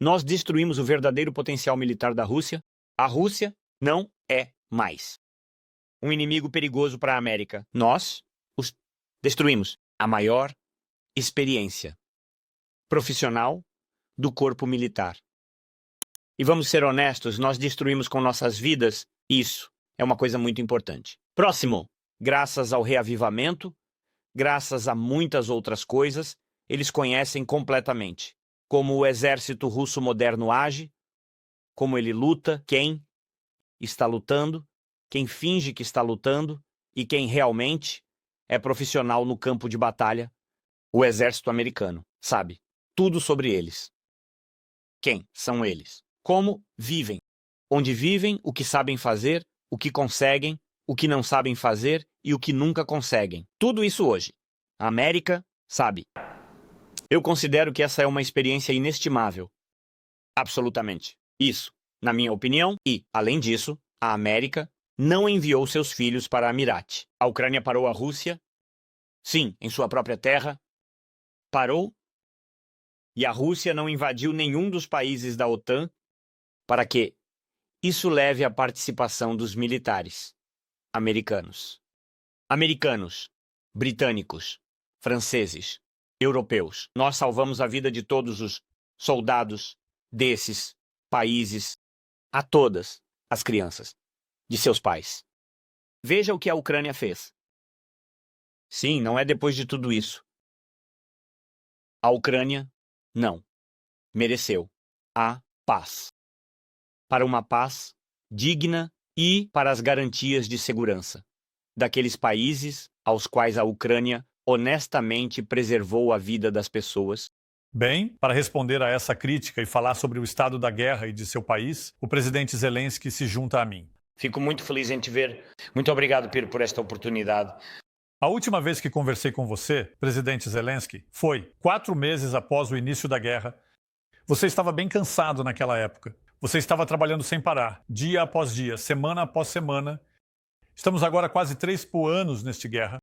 Nós destruímos o verdadeiro potencial militar da Rússia. A Rússia não é mais um inimigo perigoso para a América. Nós os destruímos. A maior experiência profissional do corpo militar. E vamos ser honestos, nós destruímos com nossas vidas. Isso é uma coisa muito importante. Próximo. Graças ao reavivamento, graças a muitas outras coisas, eles conhecem completamente como o exército russo moderno age, como ele luta, quem está lutando, quem finge que está lutando e quem realmente é profissional no campo de batalha. O exército americano sabe tudo sobre eles. Quem são eles? Como vivem? Onde vivem, o que sabem fazer, o que conseguem, o que não sabem fazer e o que nunca conseguem. Tudo isso hoje. A América sabe. Eu considero que essa é uma experiência inestimável. Absolutamente. Isso, na minha opinião. E, além disso, a América não enviou seus filhos para Amirate. A Ucrânia parou a Rússia. Sim, em sua própria terra. Parou. E a Rússia não invadiu nenhum dos países da OTAN para que isso leve à participação dos militares americanos. Americanos, britânicos, franceses, europeus. Nós salvamos a vida de todos os soldados desses países, a todas as crianças de seus pais. Veja o que a Ucrânia fez. Sim, não é depois de tudo isso. A Ucrânia não mereceu a paz. Para uma paz digna e para as garantias de segurança daqueles países aos quais a Ucrânia honestamente preservou a vida das pessoas. Bem, para responder a essa crítica e falar sobre o estado da guerra e de seu país, o presidente Zelensky se junta a mim. Fico muito feliz em te ver. Muito obrigado, Pedro, por esta oportunidade. A última vez que conversei com você, presidente Zelensky, foi 4 meses após o início da guerra. Você estava bem cansado naquela época. Você estava trabalhando sem parar, dia após dia, semana após semana. Estamos agora quase 3 anos nesta guerra.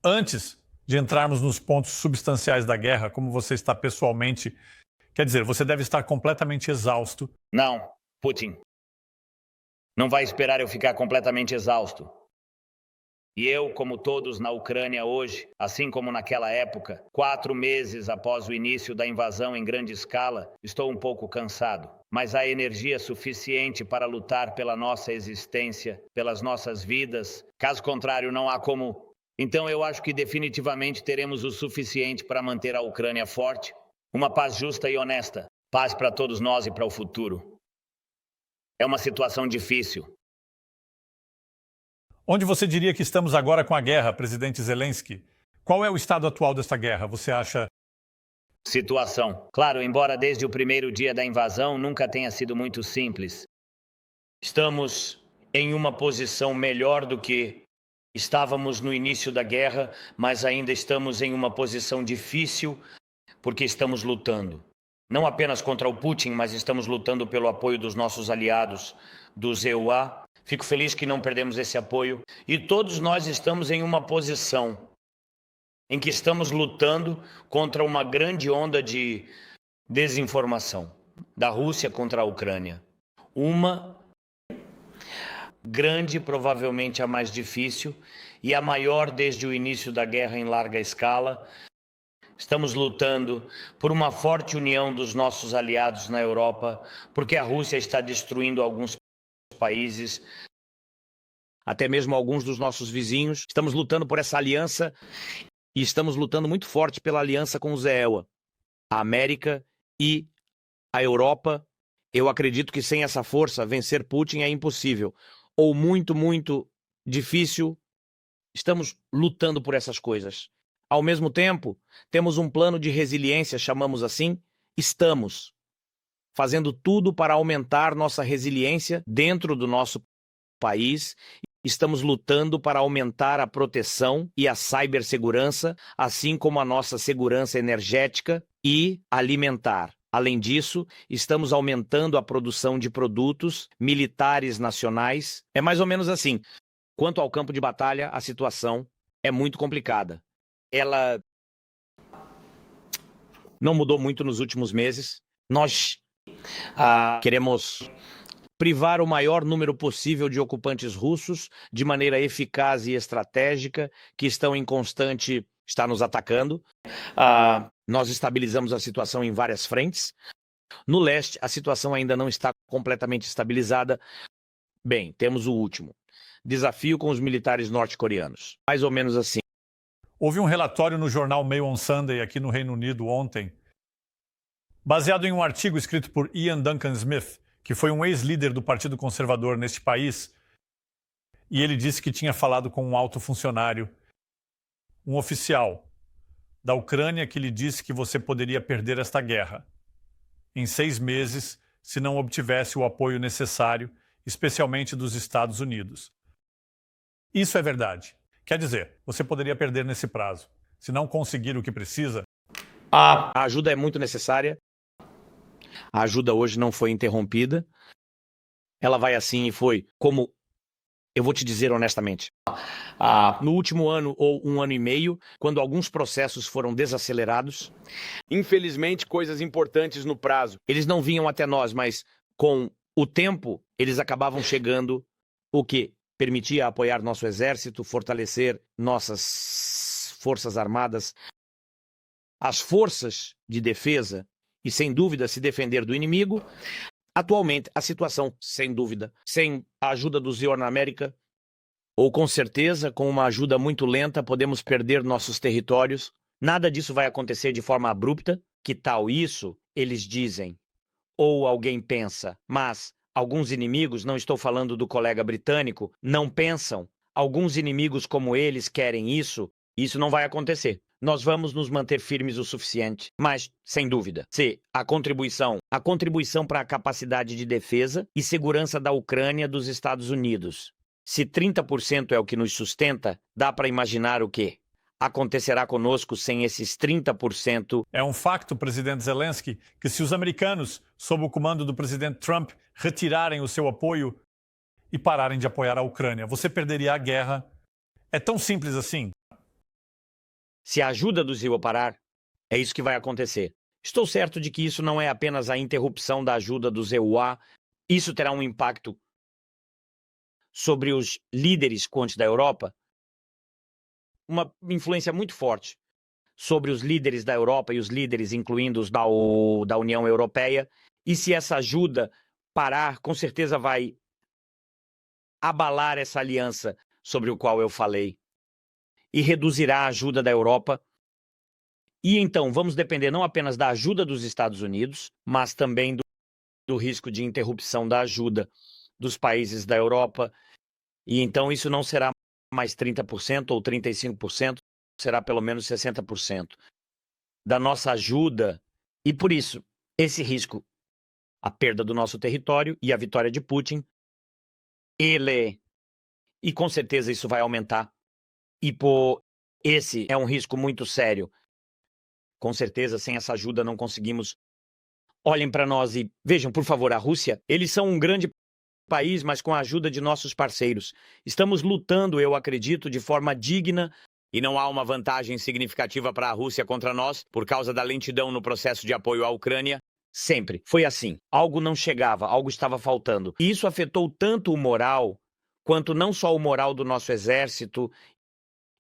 Antes de entrarmos nos pontos substanciais da guerra, como você está pessoalmente, quer dizer, você deve estar completamente exausto. Não, Putin. Não vai esperar eu ficar completamente exausto. E eu, como todos na Ucrânia hoje, assim como naquela época, 4 meses após o início da invasão em grande escala, estou um pouco cansado. Mas há energia suficiente para lutar pela nossa existência, pelas nossas vidas. Caso contrário, não há como. Então eu acho que definitivamente teremos o suficiente para manter a Ucrânia forte. Uma paz justa e honesta. Paz para todos nós e para o futuro. É uma situação difícil. Onde você diria que estamos agora com a guerra, presidente Zelensky? Qual é o estado atual desta guerra? Você acha... Situação. Claro, embora desde o primeiro dia da invasão nunca tenha sido muito simples. Estamos em uma posição melhor do que estávamos no início da guerra, mas ainda estamos em uma posição difícil porque estamos lutando. Não apenas contra o Putin, mas estamos lutando pelo apoio dos nossos aliados, dos EUA. Fico feliz que não perdemos esse apoio. E todos nós estamos em uma posição em que estamos lutando contra uma grande onda de desinformação da Rússia contra a Ucrânia. Uma grande, provavelmente a mais difícil e a maior desde o início da guerra em larga escala. Estamos lutando por uma forte união dos nossos aliados na Europa, porque a Rússia está destruindo alguns países, até mesmo alguns dos nossos vizinhos. Estamos lutando por essa aliança e estamos lutando muito forte pela aliança com os EUA, a América e a Europa. Eu acredito que sem essa força, vencer Putin é impossível, ou muito, muito difícil. Estamos lutando por essas coisas. Ao mesmo tempo, temos um plano de resiliência, chamamos assim. Estamos fazendo tudo para aumentar nossa resiliência dentro do nosso país. Estamos lutando para aumentar a proteção e a cibersegurança, assim como a nossa segurança energética e alimentar. Além disso, estamos aumentando a produção de produtos militares nacionais. É mais ou menos assim. Quanto ao campo de batalha, a situação é muito complicada. Ela não mudou muito nos últimos meses. Nós Queremos privar o maior número possível de ocupantes russos de maneira eficaz e estratégica, que estão em constante, está nos atacando. Nós estabilizamos a situação em várias frentes. No leste, a situação ainda não está completamente estabilizada. Bem, temos o último. Desafio com os militares norte-coreanos. Mais ou menos assim. Houve um relatório no jornal Mail on Sunday aqui no Reino Unido ontem, baseado em um artigo escrito por Ian Duncan Smith, que foi um ex-líder do Partido Conservador neste país, e ele disse que tinha falado com um alto funcionário, um oficial da Ucrânia, que lhe disse que você poderia perder esta guerra em 6 meses se não obtivesse o apoio necessário, especialmente dos Estados Unidos. Isso é verdade. Quer dizer, você poderia perder nesse prazo. Se não conseguir o que precisa... A ajuda é muito necessária. A ajuda hoje não foi interrompida. Ela vai assim e foi como... Eu vou te dizer honestamente. No último ano ou 1 ano e meio, quando alguns processos foram desacelerados, infelizmente coisas importantes no prazo, eles não vinham até nós, mas com o tempo eles acabavam chegando, o que permitia apoiar nosso exército, fortalecer nossas forças armadas, as forças de defesa e, sem dúvida, se defender do inimigo. Atualmente, a situação, sem dúvida, sem a ajuda do Senhor na América, ou com certeza, com uma ajuda muito lenta, podemos perder nossos territórios. Nada disso vai acontecer de forma abrupta. Que tal isso? Eles dizem. Ou alguém pensa, mas alguns inimigos, não estou falando do colega britânico, não pensam. Alguns inimigos como eles querem isso. Isso não vai acontecer. Nós vamos nos manter firmes o suficiente, mas, sem dúvida, se a contribuição para a capacidade de defesa e segurança da Ucrânia dos Estados Unidos, se 30% é o que nos sustenta, dá para imaginar o que acontecerá conosco sem esses 30%. É um facto, presidente Zelensky, que se os americanos, sob o comando do presidente Trump, retirarem o seu apoio e pararem de apoiar a Ucrânia, você perderia a guerra. É tão simples assim. Se a ajuda do Zio parar, é isso que vai acontecer. Estou certo de que isso não é apenas a interrupção da ajuda do ZEUA. Isso terá um impacto sobre os líderes quantos da Europa, uma influência muito forte sobre os líderes da Europa e os líderes, incluindo os da União Europeia. E se essa ajuda parar, com certeza vai abalar essa aliança sobre o qual eu falei e reduzirá a ajuda da Europa. E então vamos depender não apenas da ajuda dos Estados Unidos, mas também do risco de interrupção da ajuda dos países da Europa. E então isso não será mais 30% ou 35%, será pelo menos 60% da nossa ajuda. E por isso, esse risco, a perda do nosso território e a vitória de Putin, e com certeza isso vai aumentar. Esse é um risco muito sério. Com certeza, sem essa ajuda não conseguimos. Olhem para nós e vejam, por favor, a Rússia. Eles são um grande país, mas com a ajuda de nossos parceiros. Estamos lutando, eu acredito, de forma digna. E não há uma vantagem significativa para a Rússia contra nós por causa da lentidão no processo de apoio à Ucrânia. Sempre foi assim. Algo não chegava, algo estava faltando. E isso afetou tanto o moral, quanto não só o moral do nosso exército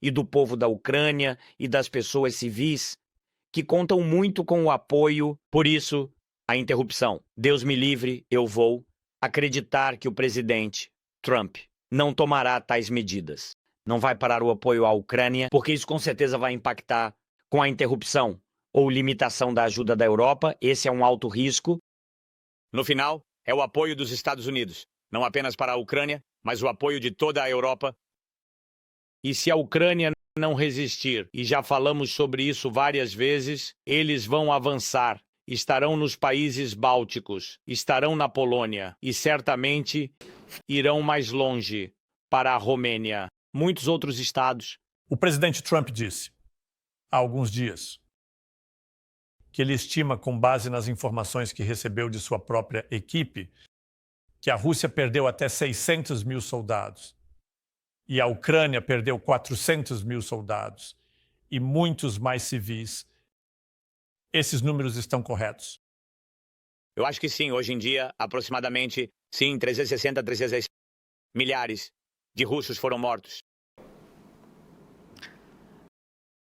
e do povo da Ucrânia e das pessoas civis, que contam muito com o apoio. Por isso, a interrupção. Deus me livre, eu vou acreditar que o presidente Trump não tomará tais medidas. Não vai parar o apoio à Ucrânia, porque isso com certeza vai impactar com a interrupção ou limitação da ajuda da Europa. Esse é um alto risco. No final, é o apoio dos Estados Unidos, não apenas para a Ucrânia, mas o apoio de toda a Europa. E se a Ucrânia não resistir, e já falamos sobre isso várias vezes, eles vão avançar. Estarão nos países bálticos, estarão na Polônia e certamente irão mais longe, para a Romênia, muitos outros estados. O presidente Trump disse, há alguns dias, que ele estima, com base nas informações que recebeu de sua própria equipe, que a Rússia perdeu até 600 mil soldados e a Ucrânia perdeu 400 mil soldados e muitos mais civis. Esses números estão corretos. Eu acho que sim, hoje em dia, aproximadamente, sim, 360, 360 milhares de russos foram mortos.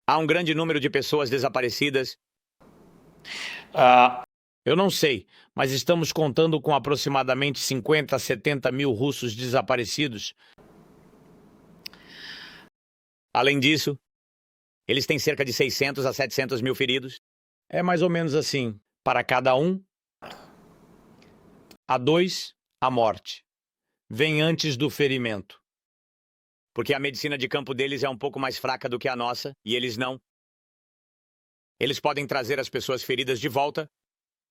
Há um grande número de pessoas desaparecidas. Eu não sei, mas estamos contando com aproximadamente 50 a 70 mil russos desaparecidos. Além disso, eles têm cerca de 600 a 700 mil feridos. É mais ou menos assim. Para cada um, há dois, a morte. Vem antes do ferimento. Porque a medicina de campo deles é um pouco mais fraca do que a nossa, e eles não. Eles podem trazer as pessoas feridas de volta.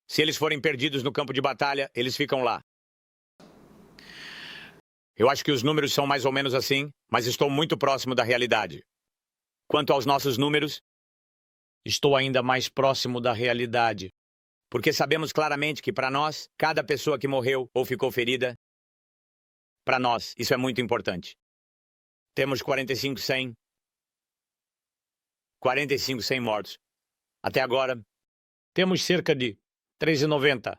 Se eles forem perdidos no campo de batalha, eles ficam lá. Eu acho que os números são mais ou menos assim, mas estou muito próximo da realidade. Quanto aos nossos números, estou ainda mais próximo da realidade. Porque sabemos claramente que, para nós, cada pessoa que morreu ou ficou ferida, para nós, isso é muito importante. Temos 45, 100 mortos. Até agora, temos cerca de 390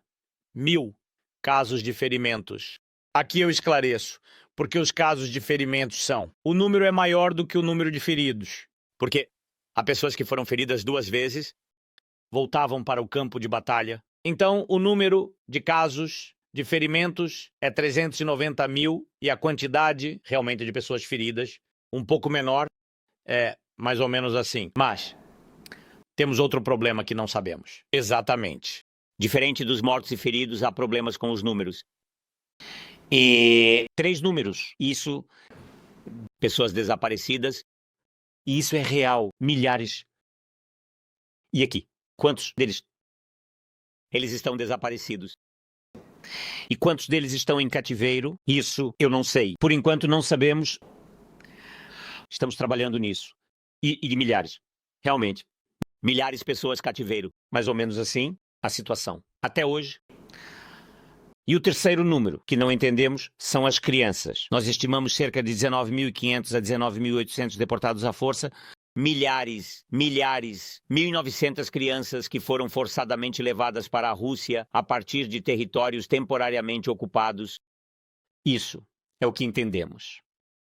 mil casos de ferimentos. Aqui eu esclareço, porque os casos de ferimentos são... O número é maior do que o número de feridos, porque há pessoas que foram feridas 2 vezes, voltavam para o campo de batalha. Então, o número de casos de ferimentos é 390 mil e a quantidade realmente de pessoas feridas, um pouco menor, é mais ou menos assim. Mas temos outro problema que não sabemos. Exatamente. Diferente dos mortos e feridos, há problemas com os números. E 3 números. Isso, pessoas desaparecidas. E isso é real. Milhares. E aqui? Quantos deles? Eles estão desaparecidos. E quantos deles estão em cativeiro? Isso eu não sei. Por enquanto não sabemos. Estamos trabalhando nisso. E de milhares. Realmente. Milhares de pessoas cativeiro. Mais ou menos assim a situação. Até hoje. E o terceiro número, que não entendemos, são as crianças. Nós estimamos cerca de 19.500 a 19.800 deportados à força. Milhares, 1.900 crianças que foram forçadamente levadas para a Rússia a partir de territórios temporariamente ocupados. Isso é o que entendemos.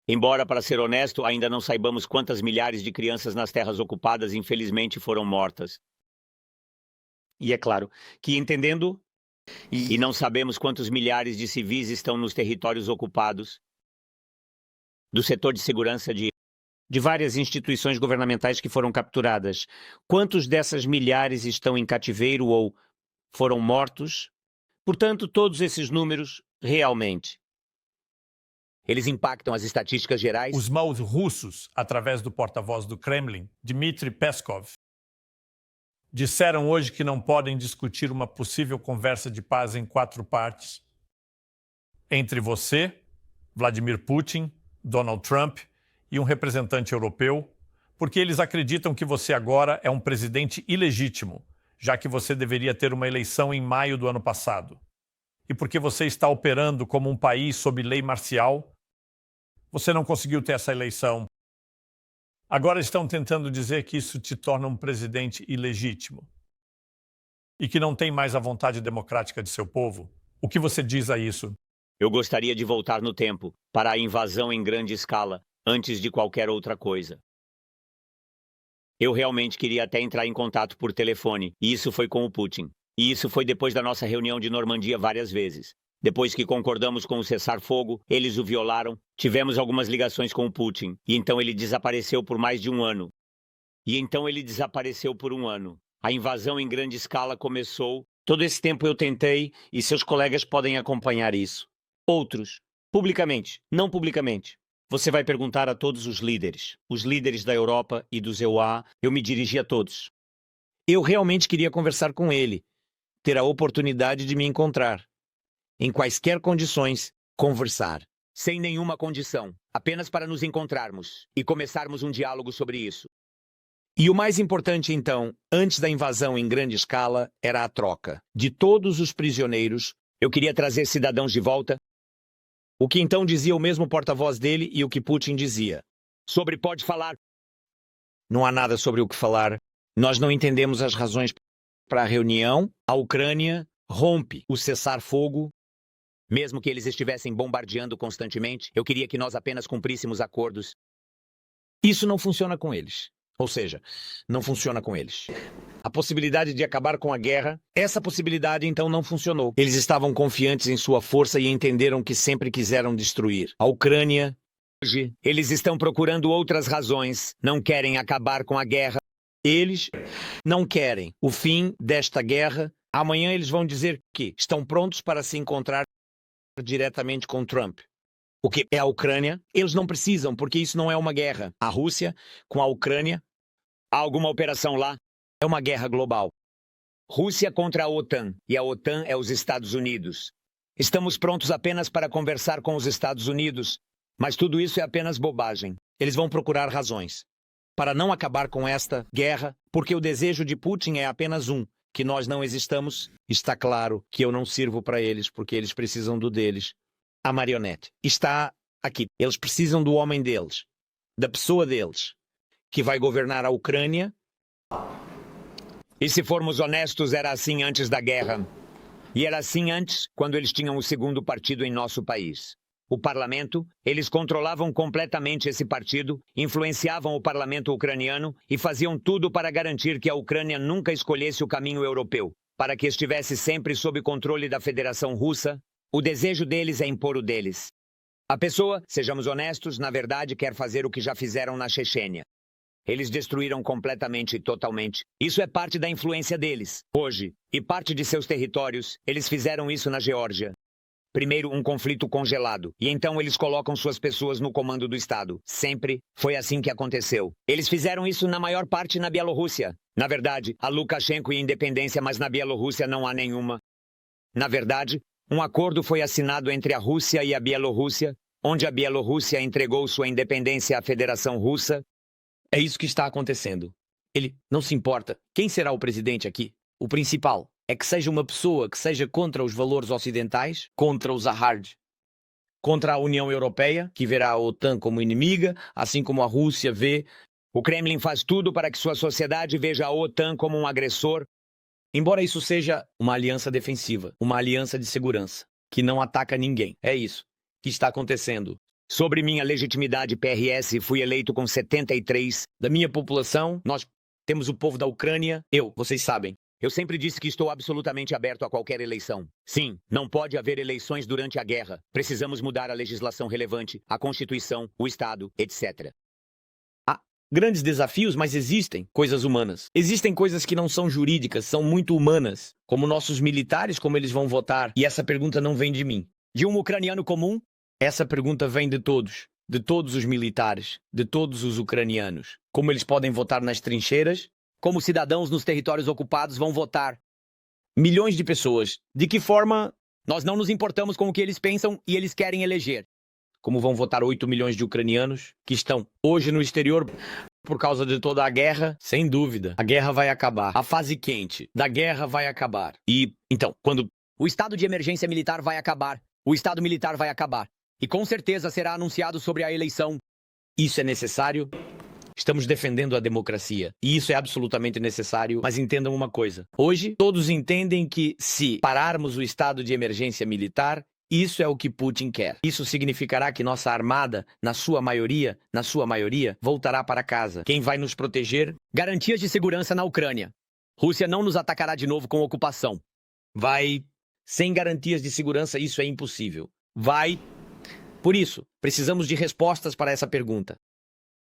Embora, para ser honesto, ainda não saibamos quantas milhares de crianças nas terras ocupadas infelizmente foram mortas. E é claro que entendendo, e não sabemos quantos milhares de civis estão nos territórios ocupados, do setor de segurança de várias instituições governamentais que foram capturadas. Quantos dessas milhares estão em cativeiro ou foram mortos? Portanto, todos esses números, realmente, eles impactam as estatísticas gerais. Os maus russos, através do porta-voz do Kremlin, Dmitry Peskov, disseram hoje que não podem discutir uma possível conversa de paz em 4 partes entre você, Vladimir Putin, Donald Trump e um representante europeu, porque eles acreditam que você agora é um presidente ilegítimo, já que você deveria ter uma eleição em maio do ano passado. E porque você está operando como um país sob lei marcial, você não conseguiu ter essa eleição. Agora estão tentando dizer que isso te torna um presidente ilegítimo e que não tem mais a vontade democrática de seu povo. O que você diz a isso? Eu gostaria de voltar no tempo para a invasão em grande escala, antes de qualquer outra coisa. Eu realmente queria até entrar em contato por telefone, e isso foi com o Putin. E isso foi depois da nossa reunião de Normandia várias vezes. Depois que concordamos com o cessar-fogo, eles o violaram, tivemos algumas ligações com o Putin, e então ele desapareceu por mais de 1 ano. A invasão em grande escala começou. Todo esse tempo eu tentei, e seus colegas podem acompanhar isso. Outros, publicamente, não publicamente. Você vai perguntar a todos os líderes da Europa e dos EUA, eu me dirigi a todos. Eu realmente queria conversar com ele, ter a oportunidade de me encontrar. Em quaisquer condições, conversar. Sem nenhuma condição, apenas para nos encontrarmos e começarmos um diálogo sobre isso. E o mais importante, então, antes da invasão em grande escala, era a troca. De todos os prisioneiros, eu queria trazer cidadãos de volta. O que então dizia o mesmo porta-voz dele e o que Putin dizia. Sobre pode falar. Não há nada sobre o que falar. Nós não entendemos as razões para a reunião. A Ucrânia, rompe o cessar-fogo, mesmo que eles estivessem bombardeando constantemente, eu queria que nós apenas cumpríssemos acordos. Isso não funciona com eles. Ou seja, não funciona com eles. A possibilidade de acabar com a guerra, essa possibilidade então não funcionou. Eles estavam confiantes em sua força e entenderam que sempre quiseram destruir a Ucrânia. Hoje, eles estão procurando outras razões. Não querem acabar com a guerra. Eles não querem o fim desta guerra. Amanhã eles vão dizer que estão prontos para se encontrar diretamente com Trump. O que é a Ucrânia? Eles não precisam, porque isso não é uma guerra. A Rússia com a Ucrânia, há alguma operação lá? É uma guerra global. Rússia contra a OTAN, e a OTAN é os Estados Unidos. Estamos prontos apenas para conversar com os Estados Unidos, mas tudo isso é apenas bobagem. Eles vão procurar razões para não acabar com esta guerra, porque o desejo de Putin é apenas um, que nós não existamos. Está claro que eu não sirvo para eles, porque eles precisam do deles. A marionete está aqui. Eles precisam do homem deles, da pessoa deles, que vai governar a Ucrânia. E se formos honestos, era assim antes da guerra. E era assim antes, quando eles tinham o segundo partido em nosso país. O parlamento, eles controlavam completamente esse partido, influenciavam o parlamento ucraniano e faziam tudo para garantir que a Ucrânia nunca escolhesse o caminho europeu, para que estivesse sempre sob controle da Federação Russa. O desejo deles é impor o deles. A pessoa, sejamos honestos, na verdade quer fazer o que já fizeram na Chechênia. Eles destruíram completamente e totalmente. Isso é parte da influência deles, hoje, e parte de seus territórios. Eles fizeram isso na Geórgia. Primeiro, um conflito congelado, e então eles colocam suas pessoas no comando do Estado. Sempre foi assim que aconteceu. Eles fizeram isso na maior parte na Bielorrússia. Na verdade, há Lukashenko e independência, mas na Bielorrússia não há nenhuma. Na verdade, um acordo foi assinado entre a Rússia e a Bielorrússia, onde a Bielorrússia entregou sua independência à Federação Russa. É isso que está acontecendo. Ele não se importa. Quem será o presidente aqui? O principal é que seja uma pessoa que seja contra os valores ocidentais, contra os Ahard, contra a União Europeia, que verá a OTAN como inimiga, assim como a Rússia vê. O Kremlin faz tudo para que sua sociedade veja a OTAN como um agressor, embora isso seja uma aliança defensiva, uma aliança de segurança, que não ataca ninguém. É isso que está acontecendo. Sobre minha legitimidade PRS, fui eleito com 73%. Da minha população, nós temos o povo da Ucrânia. Vocês sabem. Eu sempre disse que estou absolutamente aberto a qualquer eleição. Sim, não pode haver eleições durante a guerra. Precisamos mudar a legislação relevante, a Constituição, o Estado, etc. Há grandes desafios, mas existem coisas humanas. Existem coisas que não são jurídicas, são muito humanas. Como nossos militares, como eles vão votar. E essa pergunta não vem de mim. De um ucraniano comum? Essa pergunta vem de todos os militares, de todos os ucranianos. Como eles podem votar nas trincheiras? Como cidadãos nos territórios ocupados vão votar? Milhões de pessoas. De que forma nós não nos importamos com o que eles pensam e eles querem eleger? Como vão votar 8 milhões de ucranianos que estão hoje no exterior por causa de toda a guerra? Sem dúvida, a guerra vai acabar. A fase quente da guerra vai acabar. E, então, quando o estado de emergência militar vai acabar, o estado militar vai acabar. E com certeza será anunciado sobre a eleição. Isso é necessário. Estamos defendendo a democracia. E isso é absolutamente necessário. Mas entendam uma coisa. Hoje, todos entendem que se pararmos o estado de emergência militar, isso é o que Putin quer. Isso significará que nossa armada, na sua maioria, voltará para casa. Quem vai nos proteger? Garantias de segurança na Ucrânia. Rússia não nos atacará de novo com ocupação. Sem garantias de segurança, isso é impossível. Por isso, precisamos de respostas para essa pergunta.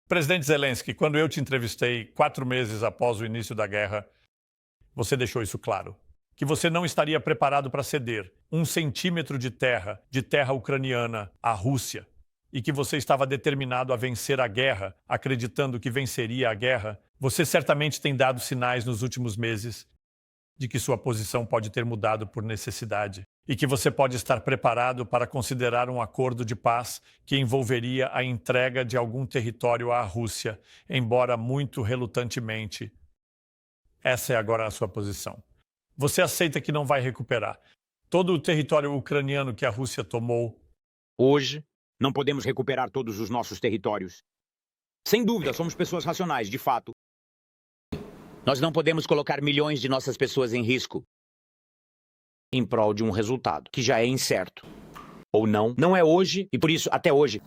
Presidente Zelensky, quando eu te entrevistei 4 meses após o início da guerra, você deixou isso claro. Que você não estaria preparado para ceder 1 centímetro de terra ucraniana à Rússia. E que você estava determinado a vencer a guerra, acreditando que venceria a guerra. Você certamente tem dado sinais nos últimos meses de que sua posição pode ter mudado por necessidade. E que você pode estar preparado para considerar um acordo de paz que envolveria a entrega de algum território à Rússia, embora muito relutantemente. Essa é agora a sua posição. Você aceita que não vai recuperar todo o território ucraniano que a Rússia tomou? Hoje, não podemos recuperar todos os nossos territórios. Sem dúvida, somos pessoas racionais, de fato. Nós não podemos colocar milhões de nossas pessoas em risco. em prol de um resultado, que já é incerto. Ou não, não é hoje, e por isso, até hoje.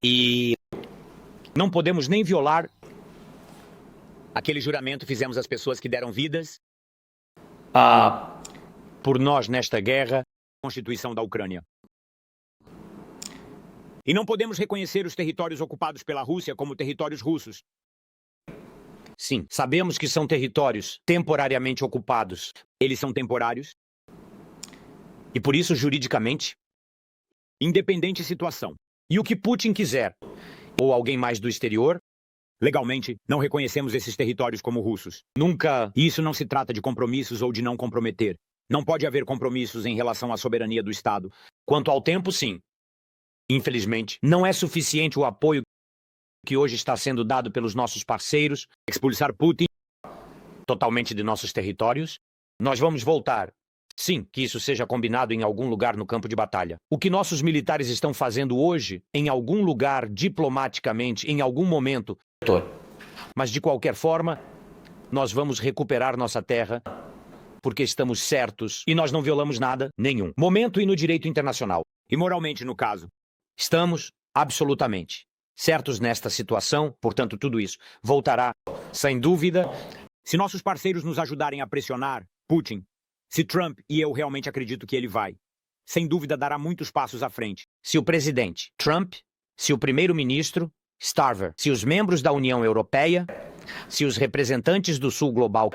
E não podemos nem violar aquele juramento que fizemos às pessoas que deram vidas por nós nesta guerra, a Constituição da Ucrânia. E não podemos reconhecer os territórios ocupados pela Rússia como territórios russos. Sim, sabemos que são territórios temporariamente ocupados. Eles são temporários. E por isso, juridicamente, independente situação. E o que Putin quiser, ou alguém mais do exterior, legalmente, não reconhecemos esses territórios como russos. Nunca. E isso não se trata de compromissos ou de não comprometer. Não pode haver compromissos em relação à soberania do Estado. Quanto ao tempo, sim. Infelizmente, não é suficiente o apoio que hoje está sendo dado pelos nossos parceiros, expulsar Putin totalmente de nossos territórios. Nós vamos voltar. Sim, que isso seja combinado em algum lugar no campo de batalha. O que nossos militares estão fazendo hoje, em algum lugar, diplomaticamente, em algum momento. Mas, de qualquer forma, nós vamos recuperar nossa terra, porque estamos certos e nós não violamos nada, nenhum momento e no direito internacional. E moralmente, no caso. Estamos absolutamente certos nesta situação, portanto, tudo isso voltará, sem dúvida. Se nossos parceiros nos ajudarem a pressionar Putin, se Trump, e eu realmente acredito que ele vai, sem dúvida dará muitos passos à frente. Se o presidente Trump, se o primeiro-ministro Starmer, se os membros da União Europeia, se os representantes do Sul Global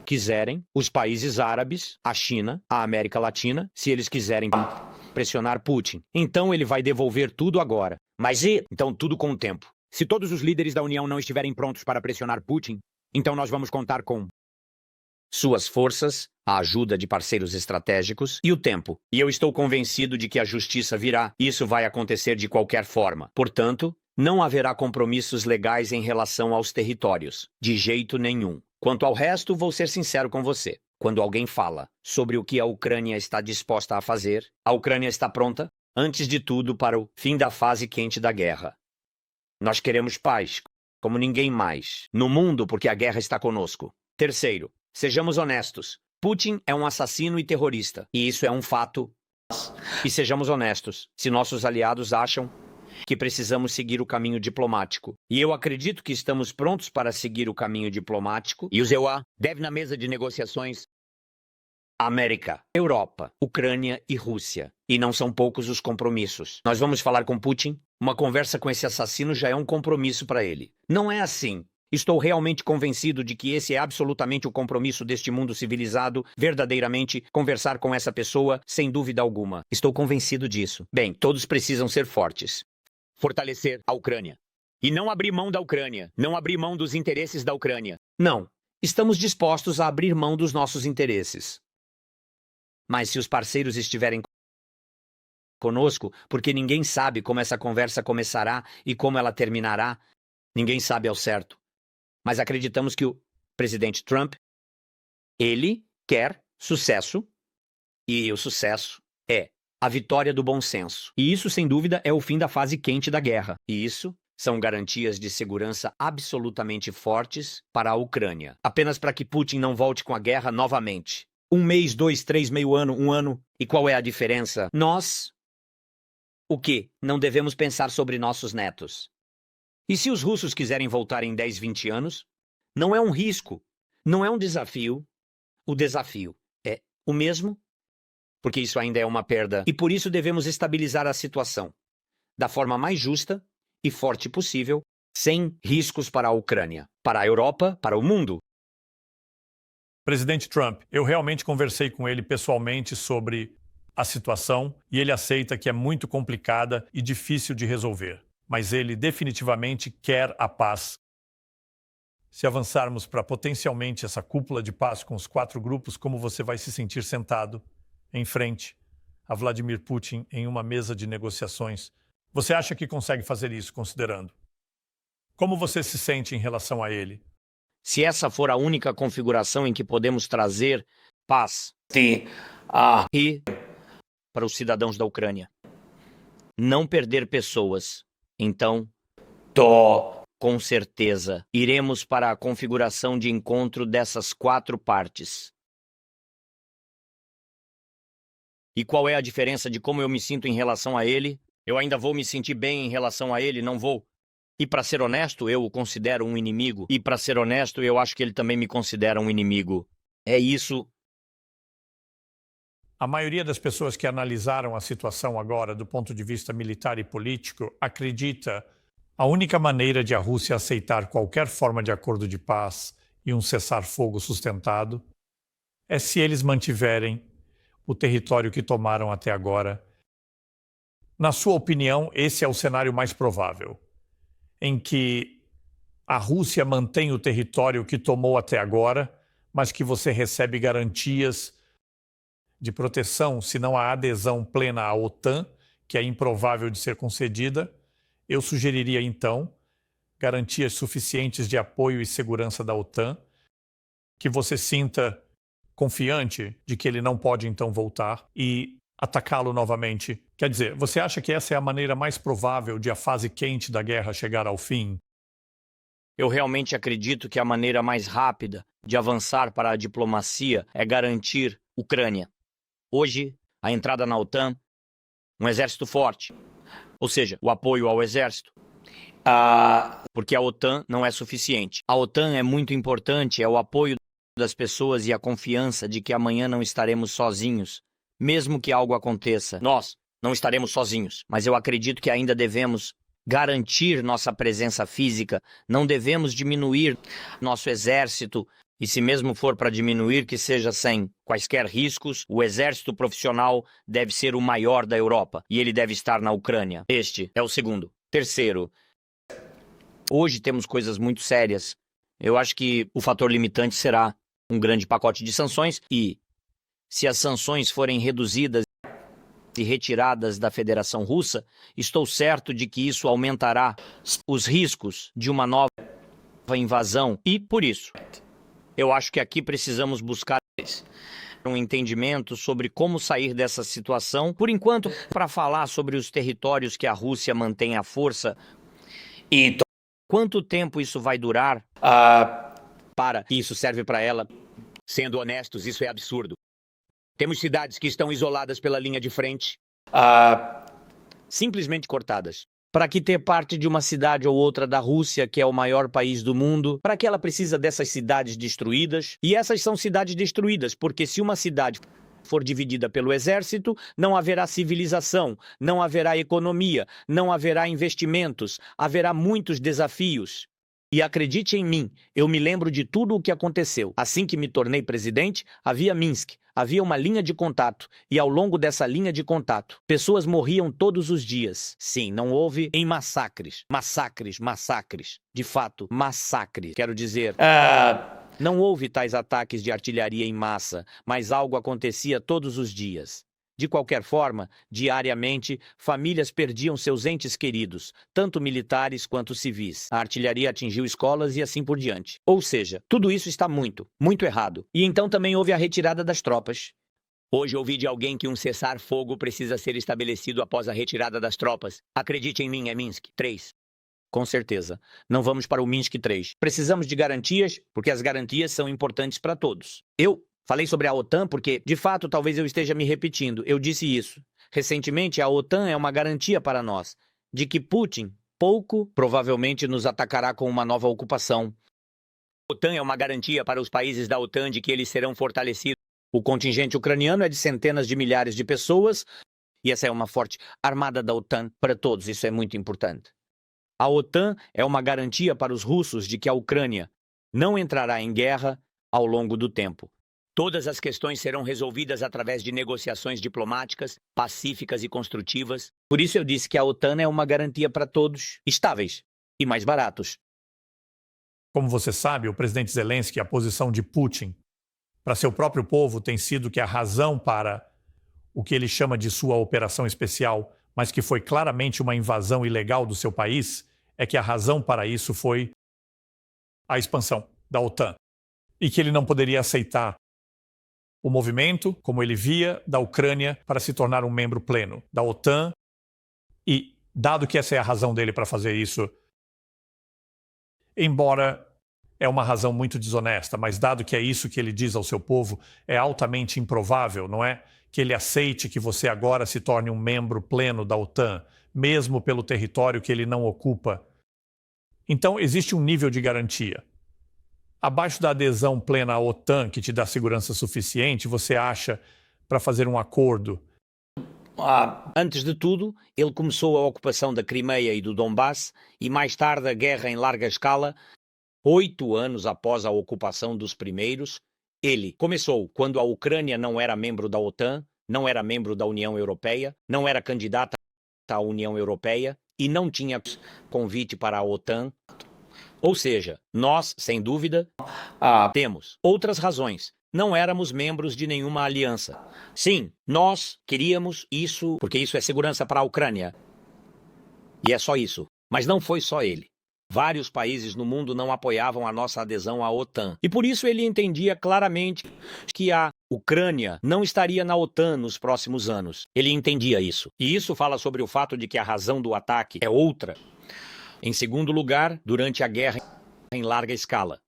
quiserem, os países árabes, a China, a América Latina, se eles quiserem pressionar Putin, então ele vai devolver tudo agora. Mas então tudo com o tempo. Se todos os líderes da União não estiverem prontos para pressionar Putin, então nós vamos contar com suas forças, a ajuda de parceiros estratégicos e o tempo. E eu estou convencido de que a justiça virá. Isso vai acontecer de qualquer forma. Portanto, não haverá compromissos legais em relação aos territórios. De jeito nenhum. Quanto ao resto, vou ser sincero com você. Quando alguém fala sobre o que a Ucrânia está disposta a fazer, a Ucrânia está pronta, antes de tudo, para o fim da fase quente da guerra. Nós queremos paz, como ninguém mais, no mundo, porque a guerra está conosco. Terceiro, sejamos honestos. Putin é um assassino e terrorista, e isso é um fato. E sejamos honestos, se nossos aliados acham que precisamos seguir o caminho diplomático. E eu acredito que estamos prontos para seguir o caminho diplomático. E o EUA deve na mesa de negociações América, Europa, Ucrânia e Rússia. E não são poucos os compromissos. Nós vamos falar com Putin. Uma conversa com esse assassino já é um compromisso para ele. Não é assim. Estou realmente convencido de que esse é absolutamente o compromisso deste mundo civilizado, verdadeiramente, conversar com essa pessoa, sem dúvida alguma. Estou convencido disso. Bem, todos precisam ser fortes. Fortalecer a Ucrânia. E não abrir mão da Ucrânia. Não abrir mão dos interesses da Ucrânia. Não. Estamos dispostos a abrir mão dos nossos interesses. Mas se os parceiros estiverem conosco, porque ninguém sabe como essa conversa começará e como ela terminará, ninguém sabe ao certo. Mas acreditamos que o presidente Trump, ele quer sucesso, e o sucesso é a vitória do bom senso. E isso, sem dúvida, é o fim da fase quente da guerra. E isso são garantias de segurança absolutamente fortes para a Ucrânia. Apenas para que Putin não volte com a guerra novamente. 1 mês, 2, 3, meio ano, 1 ano. E qual é a diferença? Nós, o quê? Não devemos pensar sobre nossos netos. E se os russos quiserem voltar em 10, 20 anos? Não é um risco, não é um desafio. O desafio é o mesmo, porque isso ainda é uma perda. E por isso devemos estabilizar a situação da forma mais justa e forte possível, sem riscos para a Ucrânia, para a Europa, para o mundo. Presidente Trump, eu realmente conversei com ele pessoalmente sobre a situação e ele aceita que é muito complicada e difícil de resolver. Mas ele definitivamente quer a paz. Se avançarmos para potencialmente essa cúpula de paz com os 4 grupos, como você vai se sentir sentado em frente a Vladimir Putin em uma mesa de negociações? Você acha que consegue fazer isso, considerando? Como você se sente em relação a ele? Se essa for a única configuração em que podemos trazer paz e para os cidadãos da Ucrânia, não perder pessoas, então, com certeza, iremos para a configuração de encontro dessas 4 partes. E qual é a diferença de como eu me sinto em relação a ele? Eu ainda vou me sentir bem em relação a ele, não vou. E para ser honesto, eu o considero um inimigo. E para ser honesto, eu acho que ele também me considera um inimigo. É isso. A maioria das pessoas que analisaram a situação agora do ponto de vista militar e político acredita a única maneira de a Rússia aceitar qualquer forma de acordo de paz e um cessar-fogo sustentado é se eles mantiverem o território que tomaram até agora. Na sua opinião, esse é o cenário mais provável, em que a Rússia mantém o território que tomou até agora, mas que você recebe garantias de proteção, se não a adesão plena à OTAN, que é improvável de ser concedida. Eu sugeriria, então, garantias suficientes de apoio e segurança da OTAN, que você sinta confiante de que ele não pode, então, voltar e atacá-lo novamente. Quer dizer, você acha que essa é a maneira mais provável de a fase quente da guerra chegar ao fim? Eu realmente acredito que a maneira mais rápida de avançar para a diplomacia é garantir Ucrânia. Hoje, a entrada na OTAN, um exército forte, ou seja, o apoio ao exército, porque a OTAN não é suficiente. A OTAN é muito importante, é o apoio das pessoas e a confiança de que amanhã não estaremos sozinhos. Mesmo que algo aconteça, nós não estaremos sozinhos. Mas eu acredito que ainda devemos garantir nossa presença física, não devemos diminuir nosso exército. E se mesmo for para diminuir, que seja sem quaisquer riscos, o exército profissional deve ser o maior da Europa e ele deve estar na Ucrânia. Este é o segundo. Terceiro, hoje temos coisas muito sérias. Eu acho que o fator limitante será um grande pacote de sanções e, se as sanções forem reduzidas e retiradas da Federação Russa, estou certo de que isso aumentará os riscos de uma nova invasão e, por isso, eu acho que aqui precisamos buscar um entendimento sobre como sair dessa situação. Por enquanto, para falar sobre os territórios que a Rússia mantém à força e quanto tempo isso vai durar, para que isso serve para ela. Sendo honestos, isso é absurdo. Temos cidades que estão isoladas pela linha de frente, simplesmente cortadas. Para que ter parte de uma cidade ou outra da Rússia, que é o maior país do mundo, para que ela precisa dessas cidades destruídas? E essas são cidades destruídas, porque se uma cidade for dividida pelo exército, não haverá civilização, não haverá economia, não haverá investimentos, haverá muitos desafios. E acredite em mim, eu me lembro de tudo o que aconteceu. Assim que me tornei presidente, havia Minsk, havia uma linha de contato, e ao longo dessa linha de contato, pessoas morriam todos os dias. Sim, não houve em massacres. Massacres. De fato, massacre. Quero dizer, não houve tais ataques de artilharia em massa, mas algo acontecia todos os dias. De qualquer forma, diariamente, famílias perdiam seus entes queridos, tanto militares quanto civis. A artilharia atingiu escolas e assim por diante. Ou seja, tudo isso está muito errado. E então também houve a retirada das tropas. Hoje ouvi de alguém que um cessar-fogo precisa ser estabelecido após a retirada das tropas. Acredite em mim, é Minsk 3. Com certeza. Não vamos para o Minsk 3. Precisamos de garantias, porque as garantias são importantes para todos. Eu falei sobre a OTAN porque, de fato, talvez eu esteja me repetindo. Eu disse isso. Recentemente, a OTAN é uma garantia para nós de que Putin, provavelmente, nos atacará com uma nova ocupação. A OTAN é uma garantia para os países da OTAN de que eles serão fortalecidos. O contingente ucraniano é de centenas de milhares de pessoas e essa é uma forte armada da OTAN para todos. Isso é muito importante. A OTAN é uma garantia para os russos de que a Ucrânia não entrará em guerra ao longo do tempo. Todas as questões serão resolvidas através de negociações diplomáticas, pacíficas e construtivas. Por isso eu disse que a OTAN é uma garantia para todos, estáveis e mais baratos. Como você sabe, o presidente Zelensky, a posição de Putin para seu próprio povo tem sido que a razão para o que ele chama de sua operação especial, mas que foi claramente uma invasão ilegal do seu país, é que a razão para isso foi a expansão da OTAN. E que ele não poderia aceitar o movimento, como ele via, da Ucrânia para se tornar um membro pleno da OTAN. E, dado que essa é a razão dele para fazer isso, embora é uma razão muito desonesta, mas dado que é isso que ele diz ao seu povo, é altamente improvável, não é? que ele aceite que você agora se torne um membro pleno da OTAN, mesmo pelo território que ele não ocupa. Então, existe um nível de garantia. Abaixo da adesão plena à OTAN, que te dá segurança suficiente, você acha, para fazer um acordo? Antes de tudo, ele começou a ocupação da Crimeia e do Donbass e mais tarde a guerra em larga escala. 8 anos após a ocupação dos primeiros, ele começou quando a Ucrânia não era membro da OTAN, não era membro da União Europeia, não era candidata à União Europeia e não tinha convite para a OTAN. Ou seja, nós, sem dúvida, temos outras razões. Não éramos membros de nenhuma aliança. Sim, nós queríamos isso, porque isso é segurança para a Ucrânia. E é só isso. Mas não foi só ele. Vários países no mundo não apoiavam a nossa adesão à OTAN. E por isso ele entendia claramente que a Ucrânia não estaria na OTAN nos próximos anos. Ele entendia isso. E isso fala sobre o fato de que a razão do ataque é outra. Em segundo lugar, durante a guerra em larga escala.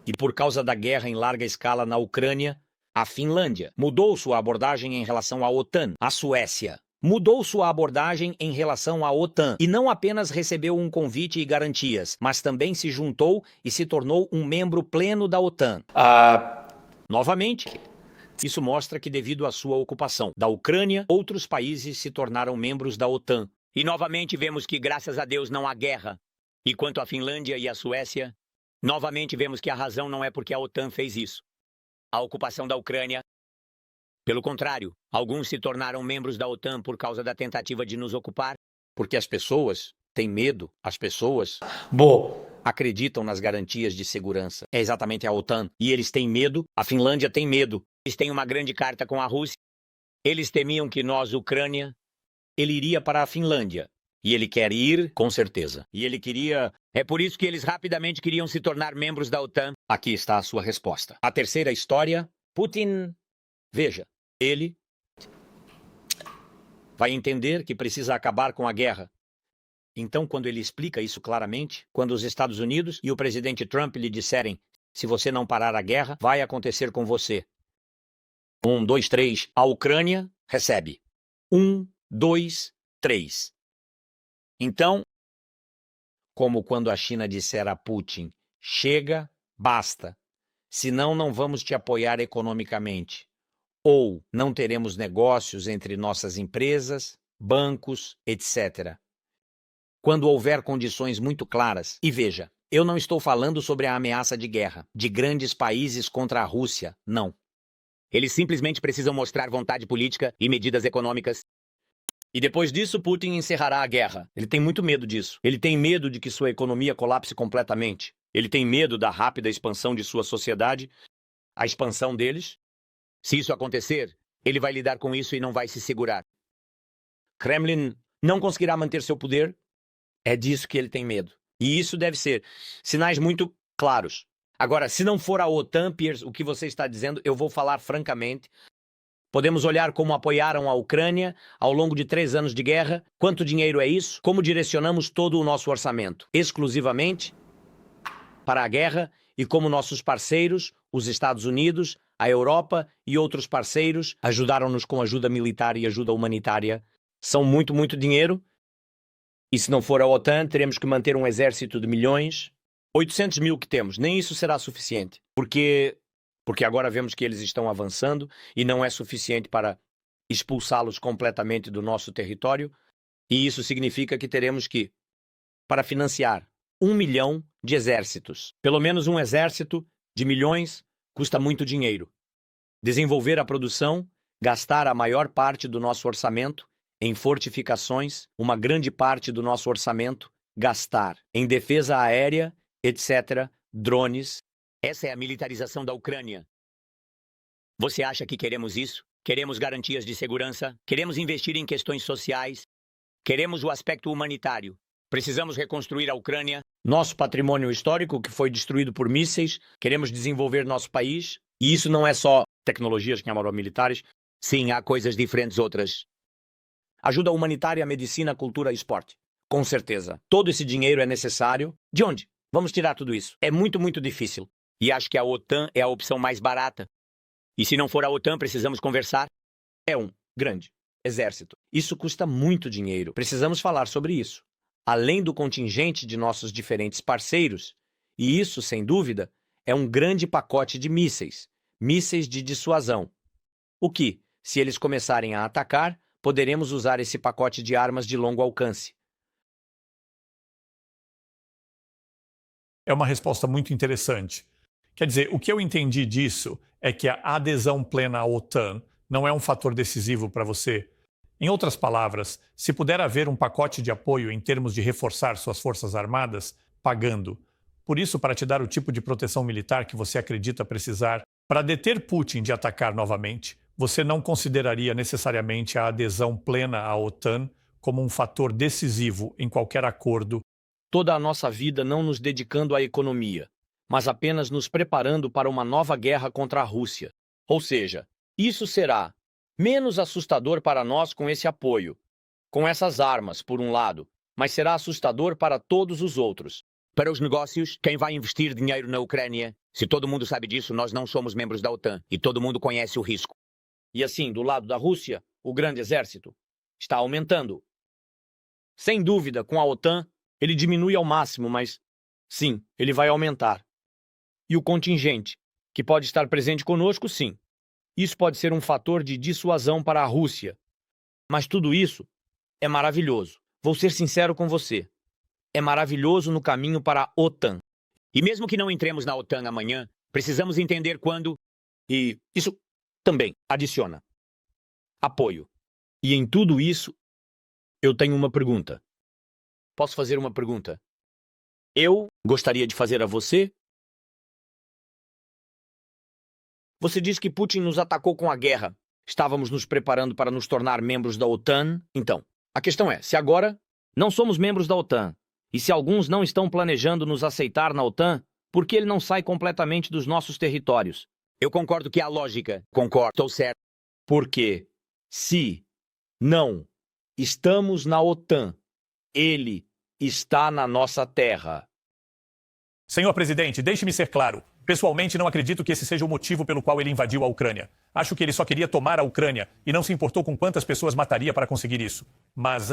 E por causa da guerra em larga escala na Ucrânia, a Finlândia mudou sua abordagem em relação à OTAN. A Suécia mudou sua abordagem em relação à OTAN e não apenas recebeu um convite e garantias, mas também se juntou e se tornou um membro pleno da OTAN. Novamente, isso mostra que devido à sua ocupação da Ucrânia, outros países se tornaram membros da OTAN. E novamente vemos que, graças a Deus, não há guerra. E quanto à Finlândia e à Suécia, novamente vemos que a razão não é porque a OTAN fez isso. A ocupação da Ucrânia. Pelo contrário, alguns se tornaram membros da OTAN por causa da tentativa de nos ocupar, porque as pessoas têm medo, as pessoas acreditam nas garantias de segurança. É exatamente a OTAN. E eles têm medo, a Finlândia tem medo. Eles têm uma grande carta com a Rússia. Eles temiam que nós, Ucrânia, ele iria para a Finlândia. E ele quer ir, com certeza. E ele queria... É por isso que eles rapidamente queriam se tornar membros da OTAN. Aqui está a sua resposta. A terceira história, Putin... Veja, ele vai entender que precisa acabar com a guerra. Então, quando ele explica isso claramente, quando os Estados Unidos e o presidente Trump lhe disserem: se você não parar a guerra, vai acontecer com você. 1, 2, 3. A Ucrânia recebe. 1, 2, 3. Então, como quando a China disser a Putin: chega, basta. Senão não vamos te apoiar economicamente. Ou não teremos negócios entre nossas empresas, bancos, etc. Quando houver condições muito claras, e veja, eu não estou falando sobre a ameaça de guerra, de grandes países contra a Rússia, não. Eles simplesmente precisam mostrar vontade política e medidas econômicas. E depois disso, Putin encerrará a guerra. Ele tem muito medo disso. Ele tem medo de que sua economia colapse completamente. Ele tem medo da rápida expansão de sua sociedade, a expansão deles. Se isso acontecer, ele vai lidar com isso e não vai se segurar. Kremlin não conseguirá manter seu poder. É disso que ele tem medo. E isso deve ser sinais muito claros. Agora, se não for a OTAN, Piers, o que você está dizendo, eu vou falar francamente. Podemos olhar como apoiaram a Ucrânia ao longo de 3 anos de guerra. Quanto dinheiro é isso? Como direcionamos todo o nosso orçamento? Exclusivamente para a guerra e como nossos parceiros, os Estados Unidos, a Europa e outros parceiros ajudaram-nos com ajuda militar e ajuda humanitária. São muito dinheiro. E se não for a OTAN, teremos que manter um exército de milhões. 800 mil que temos, nem isso será suficiente. Porque agora vemos que eles estão avançando e não é suficiente para expulsá-los completamente do nosso território. E isso significa que teremos que, para financiar 1 milhão de exércitos, pelo menos um exército de milhões, custa muito dinheiro. Desenvolver a produção, gastar a maior parte do nosso orçamento em fortificações, uma grande parte do nosso orçamento, gastar em defesa aérea, etc., drones. Essa é a militarização da Ucrânia. Você acha que queremos isso? Queremos garantias de segurança? Queremos investir em questões sociais? Queremos o aspecto humanitário? Precisamos reconstruir a Ucrânia, nosso patrimônio histórico que foi destruído por mísseis. Queremos desenvolver nosso país. E isso não é só tecnologias que chamaram militares. Sim, há coisas diferentes outras. Ajuda humanitária, medicina, cultura e esporte. Com certeza. Todo esse dinheiro é necessário. De onde? Vamos tirar tudo isso. É muito difícil. E acho que a OTAN é a opção mais barata. E se não for a OTAN, precisamos conversar. é um grande exército. Isso custa muito dinheiro. Precisamos falar sobre isso. Além do contingente de nossos diferentes parceiros, e isso, sem dúvida, é um grande pacote de mísseis, mísseis de dissuasão. O que, se eles começarem a atacar, poderemos usar esse pacote de armas de longo alcance. É uma resposta muito interessante. Quer dizer, o que eu entendi disso é que a adesão plena à OTAN não é um fator decisivo para você. Em outras palavras, se puder haver um pacote de apoio em termos de reforçar suas forças armadas, pagando. Por isso, para te dar o tipo de proteção militar que você acredita precisar, para deter Putin de atacar novamente, você não consideraria necessariamente a adesão plena à OTAN como um fator decisivo em qualquer acordo. Toda a nossa vida não nos dedicando à economia, mas apenas nos preparando para uma nova guerra contra a Rússia. Ou seja, isso será menos assustador para nós com esse apoio, com essas armas, por um lado, mas será assustador para todos os outros. Para os negócios, quem vai investir dinheiro na Ucrânia? Se todo mundo sabe disso, nós não somos membros da OTAN e todo mundo conhece o risco. E assim, do lado da Rússia, o grande exército está aumentando. Sem dúvida, com a OTAN, ele diminui ao máximo, mas sim, ele vai aumentar. E o contingente, que pode estar presente conosco, sim. Isso pode ser um fator de dissuasão para a Rússia. Mas tudo isso é maravilhoso. Vou ser sincero com você. É maravilhoso no caminho para a OTAN. E mesmo que não entremos na OTAN amanhã, precisamos entender quando... E isso também adiciona apoio. E em tudo isso, eu tenho uma pergunta. Posso fazer uma pergunta? Eu gostaria de fazer a você. Você diz que Putin nos atacou com a guerra. Estávamos nos preparando para nos tornar membros da OTAN. Então, a questão é, se agora não somos membros da OTAN, e se alguns não estão planejando nos aceitar na OTAN, por que ele não sai completamente dos nossos territórios? Eu concordo que há lógica. Concordo, estou certo. Porque se não estamos na OTAN, ele está na nossa terra. Senhor presidente, deixe-me ser claro. Pessoalmente, não acredito que esse seja o motivo pelo qual ele invadiu a Ucrânia. Acho que ele só queria tomar a Ucrânia e não se importou com quantas pessoas mataria para conseguir isso. Mas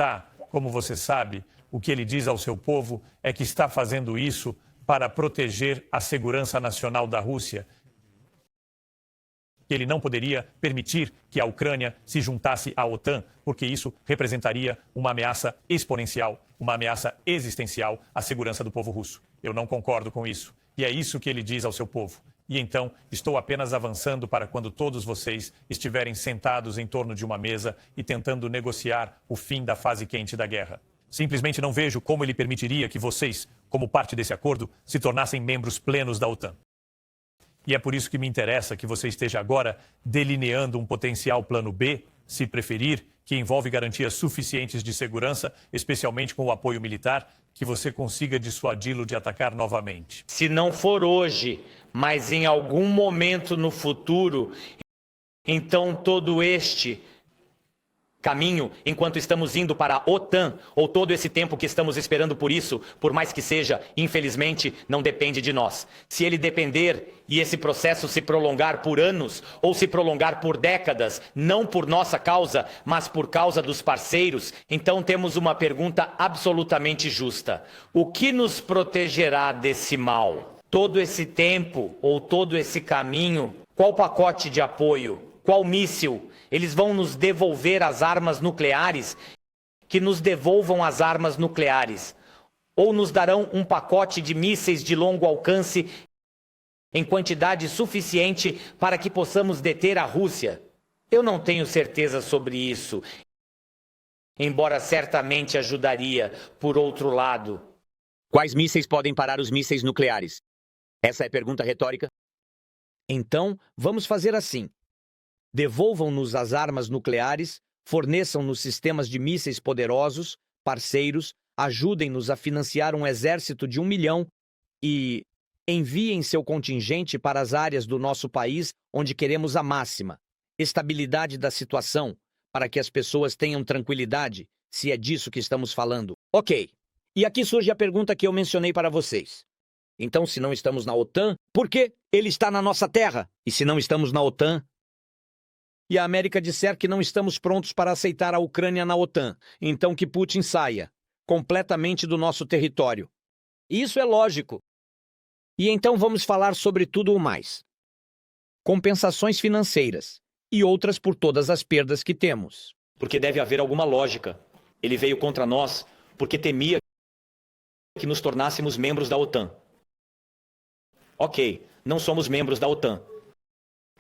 como você sabe, o que ele diz ao seu povo é que está fazendo isso para proteger a segurança nacional da Rússia. Ele não poderia permitir que a Ucrânia se juntasse à OTAN, porque isso representaria uma ameaça exponencial, uma ameaça existencial à segurança do povo russo. Eu não concordo com isso. E é isso que ele diz ao seu povo. E então, estou apenas avançando para quando todos vocês estiverem sentados em torno de uma mesa e tentando negociar o fim da fase quente da guerra. Simplesmente não vejo como ele permitiria que vocês, como parte desse acordo, se tornassem membros plenos da OTAN. E é por isso que me interessa que você esteja agora delineando um potencial plano B, se preferir, que envolve garantias suficientes de segurança, especialmente com o apoio militar, que você consiga dissuadi-lo de atacar novamente. Se não for hoje, mas em algum momento no futuro, então todo este caminho, enquanto estamos indo para a OTAN, ou todo esse tempo que estamos esperando por isso, por mais que seja, infelizmente, não depende de nós. Se ele depender e esse processo se prolongar por anos, ou se prolongar por décadas, não por nossa causa, mas por causa dos parceiros, então temos uma pergunta absolutamente justa. O que nos protegerá desse mal? Todo esse tempo, ou todo esse caminho, qual pacote de apoio? Qual míssil? Eles vão nos devolver as armas nucleares? Que nos devolvam as armas nucleares. Ou nos darão um pacote de mísseis de longo alcance em quantidade suficiente para que possamos deter a Rússia? Eu não tenho certeza sobre isso. Embora certamente ajudaria, por outro lado. Quais mísseis podem parar os mísseis nucleares? Essa é a pergunta retórica. Então, vamos fazer assim. Devolvam-nos as armas nucleares, forneçam-nos sistemas de mísseis poderosos, parceiros, ajudem-nos a financiar um exército de 1 milhão e enviem seu contingente para as áreas do nosso país onde queremos a máxima estabilidade da situação, para que as pessoas tenham tranquilidade, se é disso que estamos falando. Ok, e aqui surge a pergunta que eu mencionei para vocês. Então, se não estamos na OTAN, por que ele está na nossa terra? E se não estamos na OTAN, e a América disser que não estamos prontos para aceitar a Ucrânia na OTAN, então que Putin saia completamente do nosso território. Isso é lógico. E então vamos falar sobre tudo o mais. Compensações financeiras e outras por todas as perdas que temos. Porque deve haver alguma lógica. Ele veio contra nós porque temia que nos tornássemos membros da OTAN. Ok, não somos membros da OTAN.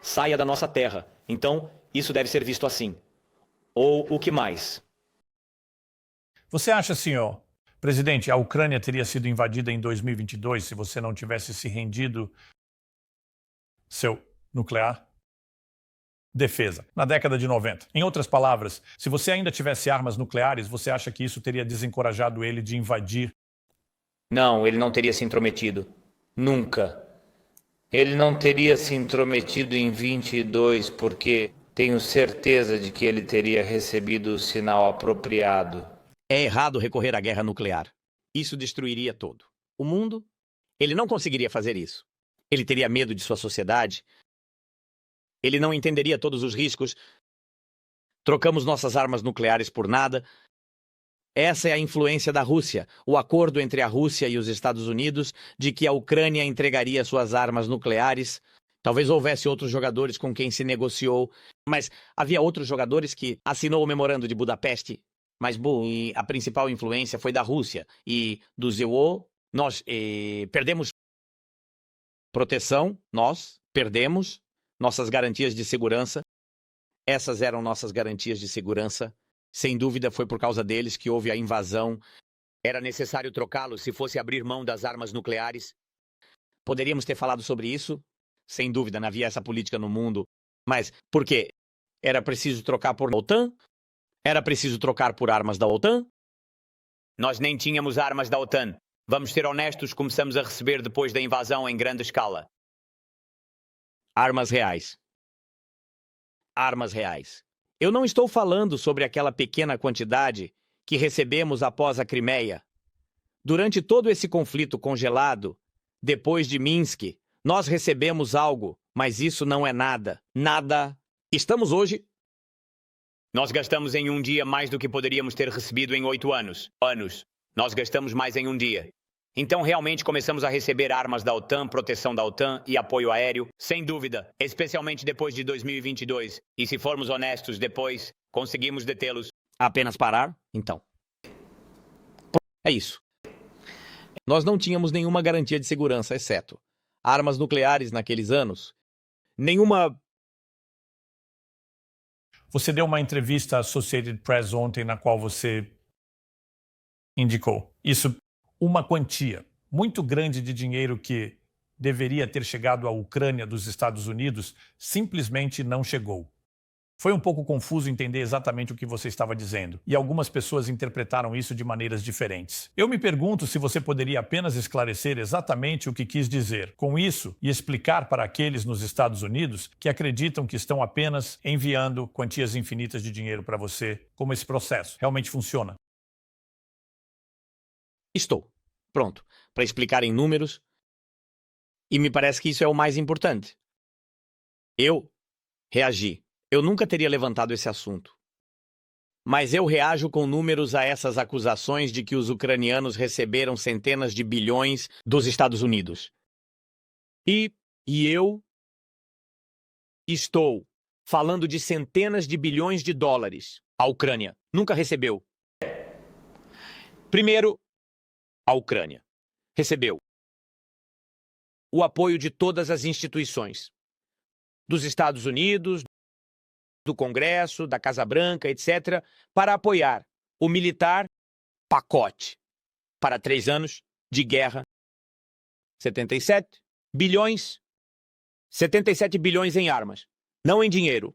Saia da nossa terra. Então, isso deve ser visto assim. Ou o que mais? Você acha, senhor, presidente, a Ucrânia teria sido invadida em 2022 se você não tivesse se rendido seu nuclear? Defesa, na década de 90. Em outras palavras, se você ainda tivesse armas nucleares, você acha que isso teria desencorajado ele de invadir? Não, ele não teria se intrometido. Nunca. Ele não teria se intrometido em 22 porque tenho certeza de que ele teria recebido o sinal apropriado. É errado recorrer à guerra nuclear. Isso destruiria todo. O mundo? Ele não conseguiria fazer isso. Ele teria medo de sua sociedade. Ele não entenderia todos os riscos. Trocamos nossas armas nucleares por nada. Essa é a influência da Rússia, o acordo entre a Rússia e os Estados Unidos de que a Ucrânia entregaria suas armas nucleares. Talvez houvesse outros jogadores com quem se negociou, mas havia outros jogadores que assinou o memorando de Budapeste. Mas, bom, e a principal influência foi da Rússia e do ZEO. Nós perdemos proteção, nós perdemos nossas garantias de segurança. Essas eram nossas garantias de segurança. Sem dúvida, foi por causa deles que houve a invasão. Era necessário trocá-los se fosse abrir mão das armas nucleares. Poderíamos ter falado sobre isso? Sem dúvida, não havia essa política no mundo. Mas por quê? Era preciso trocar por OTAN? Era preciso trocar por armas da OTAN? Nós nem tínhamos armas da OTAN. Vamos ser honestos, começamos a receber depois da invasão em grande escala. Armas reais. Armas reais. Eu não estou falando sobre aquela pequena quantidade que recebemos após a Crimeia. Durante todo esse conflito congelado, depois de Minsk, nós recebemos algo, mas isso não é nada. Nada. Estamos hoje... Nós gastamos em um dia mais do que poderíamos ter recebido em 8 anos. Nós gastamos mais em um dia. Então, realmente, começamos a receber armas da OTAN, proteção da OTAN e apoio aéreo, sem dúvida, especialmente depois de 2022. E se formos honestos, depois, conseguimos detê-los. Apenas parar? Então. É isso. Nós não tínhamos nenhuma garantia de segurança, exceto armas nucleares naqueles anos. Nenhuma... Você deu uma entrevista à Associated Press ontem na qual você indicou isso, uma quantia muito grande de dinheiro que deveria ter chegado à Ucrânia dos Estados Unidos simplesmente não chegou. Foi um pouco confuso entender exatamente o que você estava dizendo, e algumas pessoas interpretaram isso de maneiras diferentes. Eu me pergunto se você poderia apenas esclarecer exatamente o que quis dizer com isso e explicar para aqueles nos Estados Unidos que acreditam que estão apenas enviando quantias infinitas de dinheiro para você, como esse processo realmente funciona. Estou pronto para explicar em números, e me parece que isso é o mais importante. Eu reagi. Eu nunca teria levantado esse assunto. Mas eu reajo com números a essas acusações de que os ucranianos receberam centenas de bilhões dos Estados Unidos. E eu estou falando de centenas de bilhões de dólares. A Ucrânia nunca recebeu. Primeiro, a Ucrânia recebeu o apoio de todas as instituições, dos Estados Unidos, do Congresso, da Casa Branca, etc., para apoiar o militar pacote para 3 anos de guerra. 77 bilhões em armas, não em dinheiro.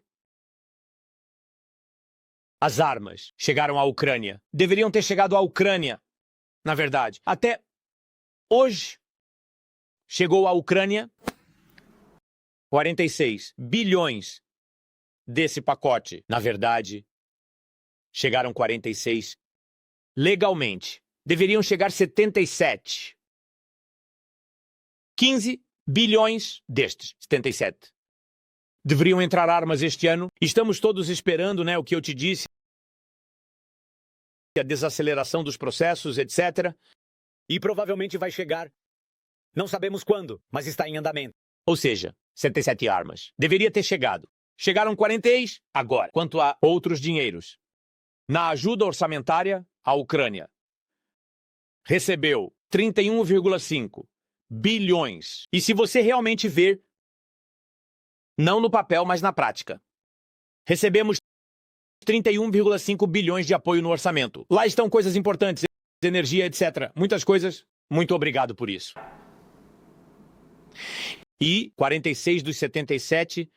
As armas chegaram à Ucrânia. Deveriam ter chegado à Ucrânia, na verdade. Até hoje, chegou à Ucrânia 46 bilhões desse pacote. Na verdade, chegaram 46 legalmente. Deveriam chegar 77. 15 bilhões destes 77 Deveriam entrar armas este ano. Estamos todos esperando, né, o que eu te disse, a desaceleração dos processos, etc. E provavelmente vai chegar. Não sabemos quando, mas está em andamento. Ou seja, 77 armas. Deveria ter chegado. Chegaram 46 agora. Quanto a outros dinheiros. Na ajuda orçamentária, a Ucrânia recebeu 31,5 bilhões. E se você realmente ver, não no papel, mas na prática, recebemos 31,5 bilhões de apoio no orçamento. Lá estão coisas importantes, energia, etc. Muitas coisas. Muito obrigado por isso. E 46 dos 77,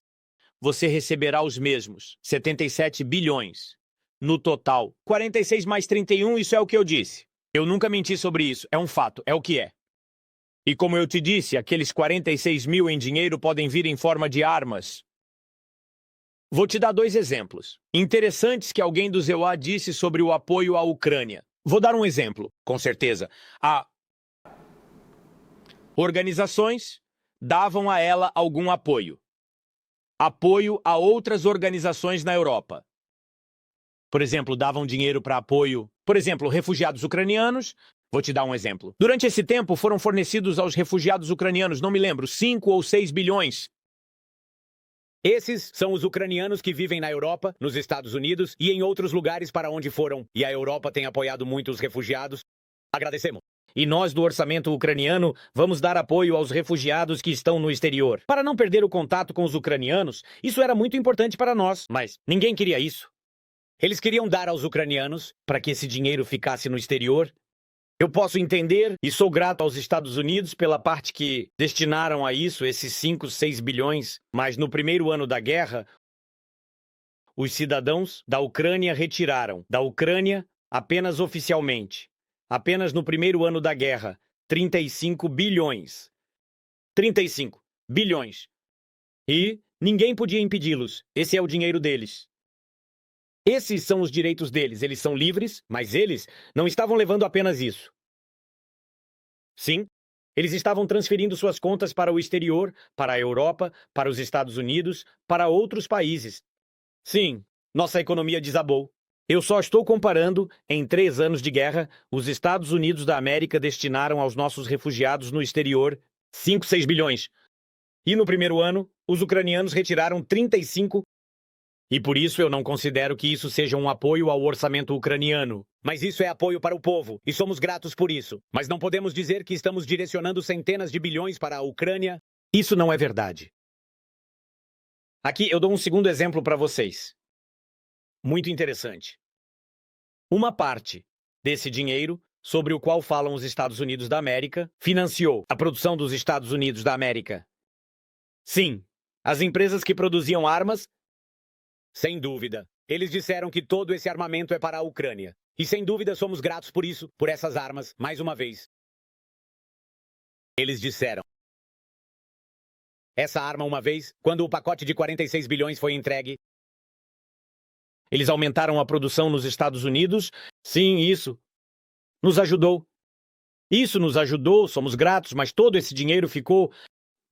você receberá os mesmos. 77 bilhões. No total. 46 mais 31, isso é o que eu disse. Eu nunca menti sobre isso. É um fato. É o que é. E como eu te disse, aqueles 46 mil em dinheiro podem vir em forma de armas. Vou te dar 2 exemplos interessantes que alguém do ZEUA disse sobre o apoio à Ucrânia. Vou dar um exemplo, com certeza. Organizações davam a ela algum apoio. Apoio a outras organizações na Europa. Por exemplo, davam dinheiro para apoio, por exemplo, refugiados ucranianos. Vou te dar um exemplo. Durante esse tempo foram fornecidos aos refugiados ucranianos, não me lembro, 5 ou 6 bilhões. Esses são os ucranianos que vivem na Europa, nos Estados Unidos e em outros lugares para onde foram. E a Europa tem apoiado muito os refugiados. Agradecemos. E nós, do orçamento ucraniano, vamos dar apoio aos refugiados que estão no exterior. Para não perder o contato com os ucranianos, isso era muito importante para nós, mas ninguém queria isso. Eles queriam dar aos ucranianos para que esse dinheiro ficasse no exterior. Eu posso entender e sou grato aos Estados Unidos pela parte que destinaram a isso, esses 5, 6 bilhões, mas no primeiro ano da guerra, os cidadãos da Ucrânia retiraram da Ucrânia apenas oficialmente, apenas no primeiro ano da guerra, 35 bilhões. 35 bilhões. E ninguém podia impedi-los. Esse é o dinheiro deles. Esses são os direitos deles. Eles são livres, mas eles não estavam levando apenas isso. Sim, eles estavam transferindo suas contas para o exterior, para a Europa, para os Estados Unidos, para outros países. Sim, nossa economia desabou. Eu só estou comparando, em 3 anos de guerra, os Estados Unidos da América destinaram aos nossos refugiados no exterior 5, 6 bilhões. E no primeiro ano, os ucranianos retiraram 35. E por isso eu não considero que isso seja um apoio ao orçamento ucraniano. Mas isso é apoio para o povo, e somos gratos por isso. Mas não podemos dizer que estamos direcionando centenas de bilhões para a Ucrânia. Isso não é verdade. Aqui eu dou um segundo exemplo para vocês. Muito interessante. Uma parte desse dinheiro, sobre o qual falam os Estados Unidos da América, financiou a produção dos Estados Unidos da América. Sim, as empresas que produziam armas. Sem dúvida. Eles disseram que todo esse armamento é para a Ucrânia. E sem dúvida somos gratos por isso, por essas armas, mais uma vez. Eles disseram. Essa arma uma vez, quando o pacote de 46 bilhões foi entregue. Eles aumentaram a produção nos Estados Unidos. Sim, isso nos ajudou. Isso nos ajudou, somos gratos, mas todo esse dinheiro ficou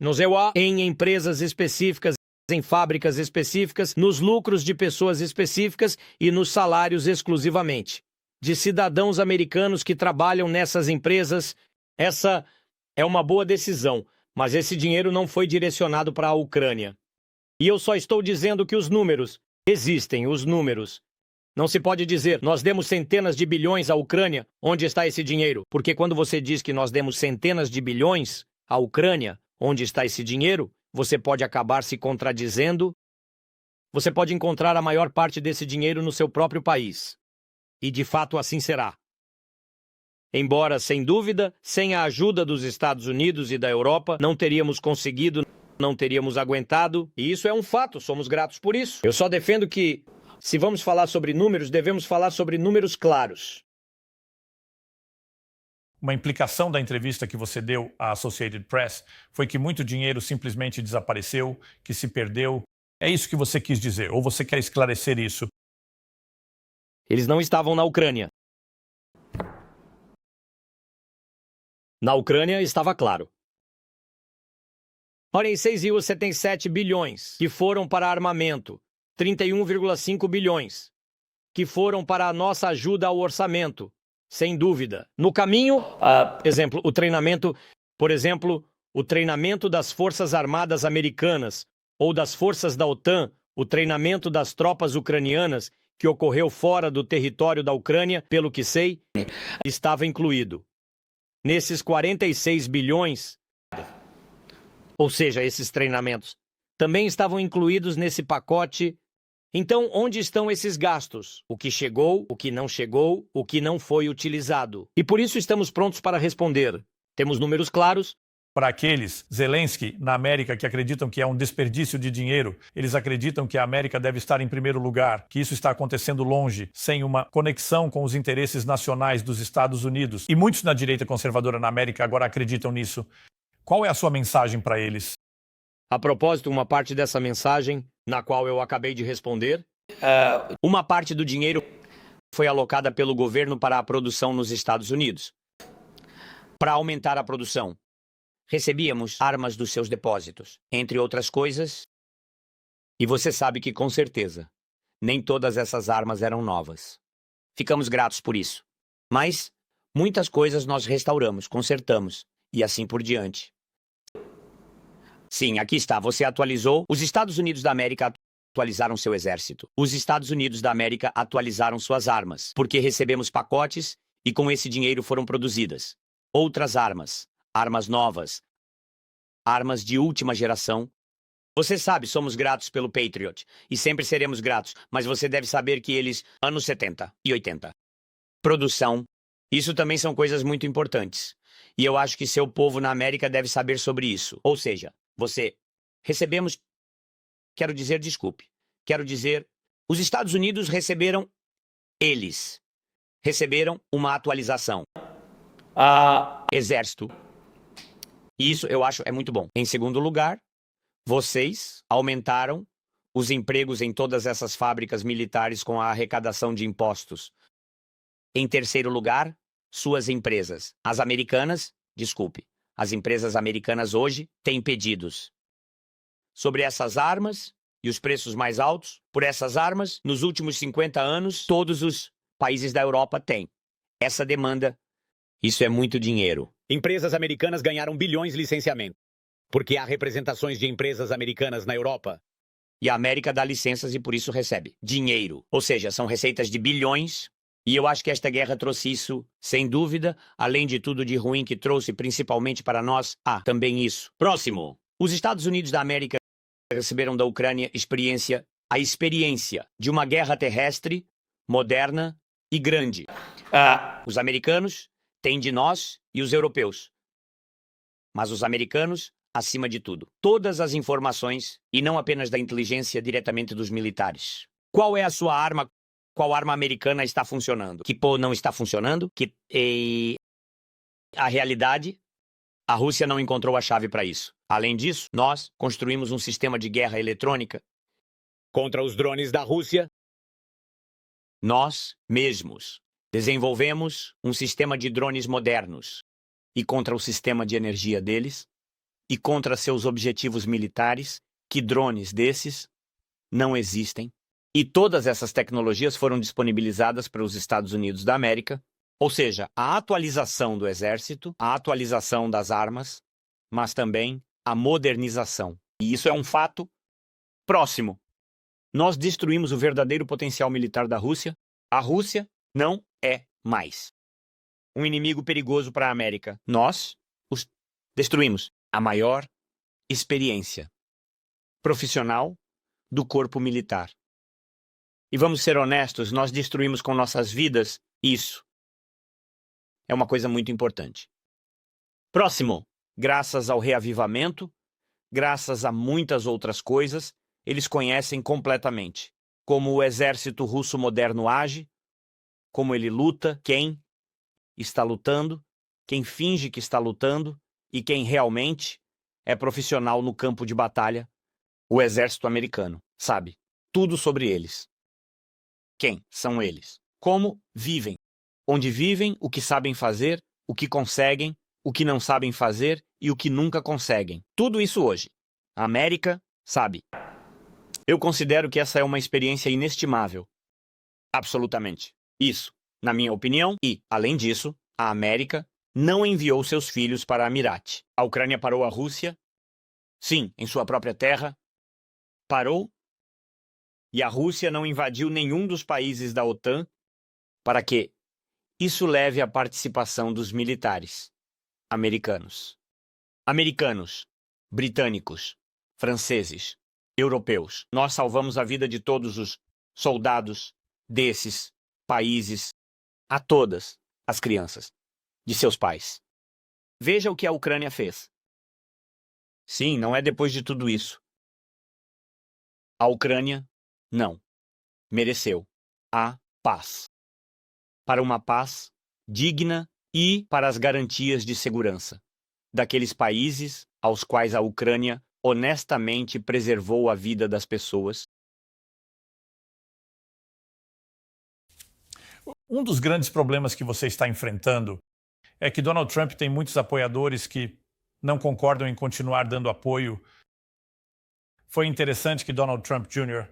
no ZEUA, em empresas específicas, em fábricas específicas, nos lucros de pessoas específicas e nos salários exclusivamente de cidadãos americanos que trabalham nessas empresas. Essa é uma boa decisão, mas esse dinheiro não foi direcionado para a Ucrânia. E eu só estou dizendo que os números existem, os números. Não se pode dizer, nós demos centenas de bilhões à Ucrânia, onde está esse dinheiro? Porque quando você diz que nós demos centenas de bilhões à Ucrânia, onde está esse dinheiro? Você pode acabar se contradizendo. Você pode encontrar a maior parte desse dinheiro no seu próprio país. E de fato assim será. Embora, sem dúvida, sem a ajuda dos Estados Unidos e da Europa, não teríamos conseguido, não teríamos aguentado. E isso é um fato, somos gratos por isso. Eu só defendo que, se vamos falar sobre números, devemos falar sobre números claros. Uma implicação da entrevista que você deu à Associated Press foi que muito dinheiro simplesmente desapareceu, que se perdeu. É isso que você quis dizer, ou você quer esclarecer isso? Eles não estavam na Ucrânia. Na Ucrânia estava claro. Olhem, 6,77 bilhões que foram para armamento, 31,5 bilhões que foram para a nossa ajuda ao orçamento, sem dúvida. No caminho, exemplo, o treinamento, por exemplo, o treinamento das Forças Armadas Americanas ou das forças da OTAN, o treinamento das tropas ucranianas que ocorreu fora do território da Ucrânia, pelo que sei, estava incluído. Nesses 46 bilhões, ou seja, esses treinamentos, também estavam incluídos nesse pacote. Então, onde estão esses gastos? O que chegou, o que não chegou, o que não foi utilizado? E por isso estamos prontos para responder. Temos números claros. Para aqueles, Zelensky, na América, que acreditam que é um desperdício de dinheiro, eles acreditam que a América deve estar em primeiro lugar, que isso está acontecendo longe, sem uma conexão com os interesses nacionais dos Estados Unidos. E muitos na direita conservadora na América agora acreditam nisso. Qual é a sua mensagem para eles? A propósito, uma parte dessa mensagem, na qual eu acabei de responder, uma parte do dinheiro foi alocada pelo governo para a produção nos Estados Unidos. Para aumentar a produção, recebíamos armas dos seus depósitos, entre outras coisas. E você sabe que, com certeza, nem todas essas armas eram novas. Ficamos gratos por isso. Mas muitas coisas nós restauramos, consertamos, e assim por diante. Sim, aqui está. Você atualizou. Os Estados Unidos da América atualizaram seu exército. Os Estados Unidos da América atualizaram suas armas, porque recebemos pacotes e com esse dinheiro foram produzidas outras armas, armas novas, armas de última geração. Você sabe, somos gratos pelo Patriot e sempre seremos gratos, mas você deve saber que eles, anos 70 e 80. Produção. Isso também são coisas muito importantes. E eu acho que seu povo na América deve saber sobre isso. Ou seja, recebemos, os Estados Unidos eles receberam uma atualização. Exército. E isso eu acho é muito bom. Em segundo lugar, vocês aumentaram os empregos em todas essas fábricas militares com a arrecadação de impostos. Em terceiro lugar, suas empresas. As empresas americanas hoje têm pedidos sobre essas armas e os preços mais altos por essas armas. Nos últimos 50 anos, todos os países da Europa têm essa demanda. Isso é muito dinheiro. Empresas americanas ganharam bilhões de licenciamento, porque há representações de empresas americanas na Europa. E a América dá licenças e por isso recebe dinheiro. Ou seja, são receitas de bilhões. E eu acho que esta guerra trouxe isso, sem dúvida, além de tudo de ruim que trouxe, principalmente para nós, também isso. Próximo. Os Estados Unidos da América receberam da Ucrânia a experiência de uma guerra terrestre, moderna e grande. Os americanos têm de nós e os europeus. Mas os americanos, acima de tudo, todas as informações, e não apenas da inteligência diretamente dos militares. Qual é a sua arma? Qual arma americana está funcionando? Que não está funcionando? A realidade, a Rússia não encontrou a chave para isso. Além disso, nós construímos um sistema de guerra eletrônica contra os drones da Rússia. Nós mesmos desenvolvemos um sistema de drones modernos e contra o sistema de energia deles e contra seus objetivos militares, que drones desses não existem. E todas essas tecnologias foram disponibilizadas para os Estados Unidos da América, ou seja, a atualização do exército, a atualização das armas, mas também a modernização. E isso é um fato. Próximo. Nós destruímos o verdadeiro potencial militar da Rússia. A Rússia não é mais um inimigo perigoso para a América. Nós os destruímos. A maior experiência profissional do corpo militar. E vamos ser honestos, nós destruímos com nossas vidas isso. É uma coisa muito importante. Próximo. Graças ao reavivamento, graças a muitas outras coisas, eles conhecem completamente como o exército russo moderno age, como ele luta, quem está lutando, quem finge que está lutando e quem realmente é profissional no campo de batalha. O exército americano sabe tudo sobre eles. Quem são eles? Como vivem? Onde vivem, o que sabem fazer, o que conseguem, o que não sabem fazer e o que nunca conseguem. Tudo isso hoje. A América sabe. Eu considero que essa é uma experiência inestimável. Absolutamente. Isso, na minha opinião, e, além disso, a América não enviou seus filhos para Amirate. A Ucrânia parou a Rússia? Sim, em sua própria terra. Parou? E a Rússia não invadiu nenhum dos países da OTAN para que isso leve à participação dos militares americanos. Americanos, britânicos, franceses, europeus. Nós salvamos a vida de todos os soldados desses países, a todas as crianças de seus pais. Veja o que a Ucrânia fez. Sim, não é depois de tudo isso. A Ucrânia, não, mereceu a paz. Para uma paz digna e para as garantias de segurança daqueles países aos quais a Ucrânia honestamente preservou a vida das pessoas. Um dos grandes problemas que você está enfrentando é que Donald Trump tem muitos apoiadores que não concordam em continuar dando apoio. Foi interessante que Donald Trump Jr.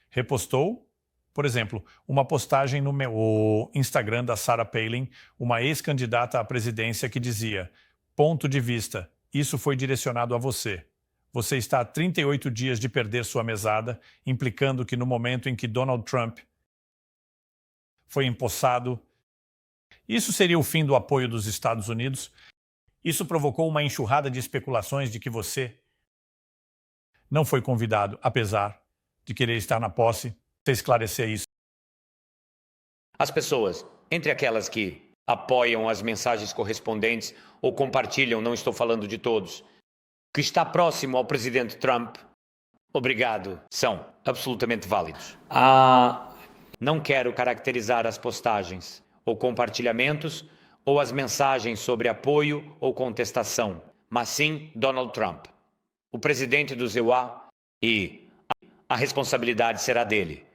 repostou, por exemplo, uma postagem no meu Instagram da Sarah Palin, uma ex-candidata à presidência, que dizia: ponto de vista, isso foi direcionado a você. Você está a 38 dias de perder sua mesada, implicando que no momento em que Donald Trump foi empossado, isso seria o fim do apoio dos Estados Unidos. Isso provocou uma enxurrada de especulações de que você não foi convidado, apesar de querer estar na posse. Você esclarecer isso. As pessoas, entre aquelas que apoiam as mensagens correspondentes ou compartilham, não estou falando de todos, que está próximo ao presidente Trump, obrigado, são absolutamente válidos. Não quero caracterizar as postagens ou compartilhamentos ou as mensagens sobre apoio ou contestação, mas sim Donald Trump, o presidente dos EUA, e a responsabilidade será dele.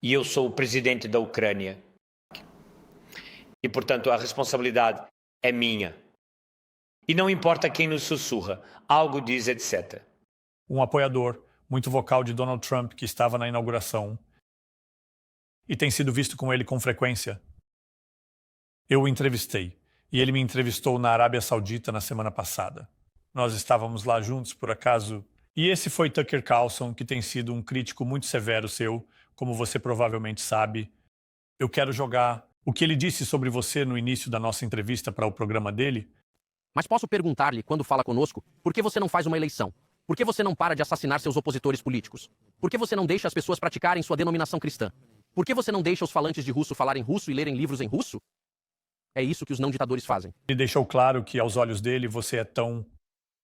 E eu sou o presidente da Ucrânia. E, portanto, a responsabilidade é minha. E não importa quem nos sussurra, algo diz, etc. Um apoiador muito vocal de Donald Trump que estava na inauguração e tem sido visto com ele com frequência. Eu o entrevistei e ele me entrevistou na Arábia Saudita na semana passada. Nós estávamos lá juntos, por acaso. E esse foi Tucker Carlson, que tem sido um crítico muito severo seu, como você provavelmente sabe. Eu quero jogar o que ele disse sobre você no início da nossa entrevista para o programa dele. Mas posso perguntar-lhe, quando fala conosco, por que você não faz uma eleição? Por que você não para de assassinar seus opositores políticos? Por que você não deixa as pessoas praticarem sua denominação cristã? Por que você não deixa os falantes de russo falarem russo e lerem livros em russo? É isso que os não-ditadores fazem. Ele deixou claro que, aos olhos dele, você é tão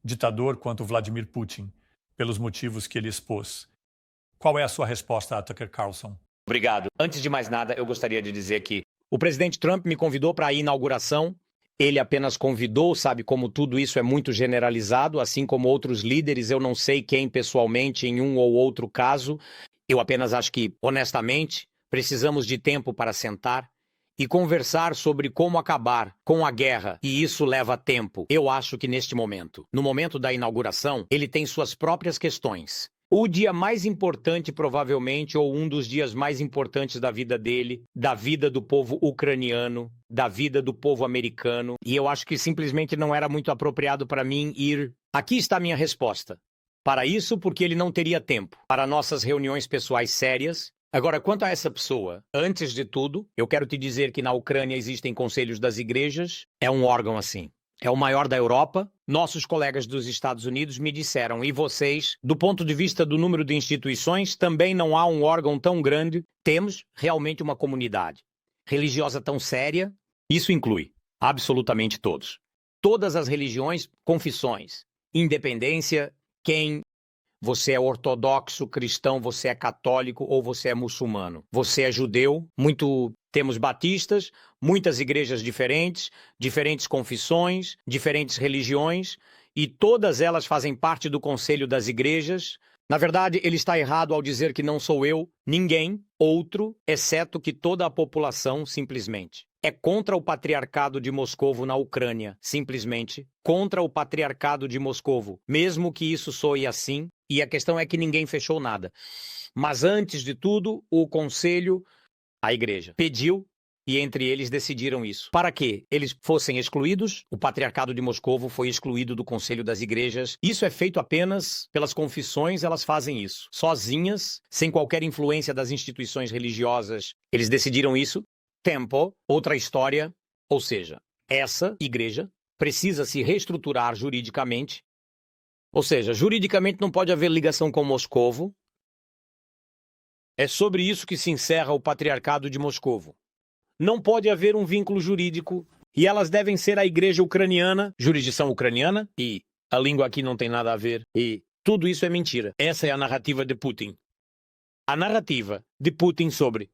ditador quanto Vladimir Putin, pelos motivos que ele expôs. Qual é a sua resposta a Tucker Carlson? Obrigado. Antes de mais nada, eu gostaria de dizer que o presidente Trump me convidou para a inauguração. Ele apenas convidou, sabe como tudo isso é muito generalizado, assim como outros líderes, eu não sei quem pessoalmente em um ou outro caso. Eu apenas acho que, honestamente, precisamos de tempo para sentar e conversar sobre como acabar com a guerra, e isso leva tempo. Eu acho que neste momento, no momento da inauguração, ele tem suas próprias questões. O dia mais importante, provavelmente, ou um dos dias mais importantes da vida dele, da vida do povo ucraniano, da vida do povo americano, e eu acho que simplesmente não era muito apropriado para mim ir. Aqui está a minha resposta. Para isso, porque ele não teria tempo para nossas reuniões pessoais sérias. Agora, quanto a essa pessoa, antes de tudo, eu quero te dizer que na Ucrânia existem conselhos das igrejas, é um órgão assim. É o maior da Europa. Nossos colegas dos Estados Unidos me disseram, e vocês, do ponto de vista do número de instituições, também não há um órgão tão grande. Temos realmente uma comunidade religiosa tão séria. Isso inclui absolutamente todos. Todas as religiões, confissões, independência, quem você é ortodoxo, cristão, você é católico ou você é muçulmano. Você é judeu, temos batistas, muitas igrejas diferentes, diferentes confissões, diferentes religiões, e todas elas fazem parte do conselho das igrejas. Na verdade, ele está errado ao dizer que não sou eu, ninguém, outro, exceto que toda a população, simplesmente. é contra o patriarcado de Moscovo na Ucrânia, simplesmente contra o patriarcado de Moscovo, mesmo que isso soe assim, e a questão é que ninguém fechou nada. Mas antes de tudo, o conselho, a igreja, pediu e entre eles decidiram isso. Para que eles fossem excluídos, o patriarcado de Moscovo foi excluído do conselho das igrejas. Isso é feito apenas pelas confissões, elas fazem isso. Sozinhas, sem qualquer influência das instituições religiosas, eles decidiram isso. Tempo, outra história, ou seja, essa igreja precisa se reestruturar juridicamente. Ou seja, juridicamente não pode haver ligação com Moscovo. É sobre isso que se encerra o patriarcado de Moscovo. Não pode haver um vínculo jurídico e elas devem ser a igreja ucraniana, jurisdição ucraniana, e a língua aqui não tem nada a ver, e tudo isso é mentira. Essa é a narrativa de Putin. A narrativa de Putin sobre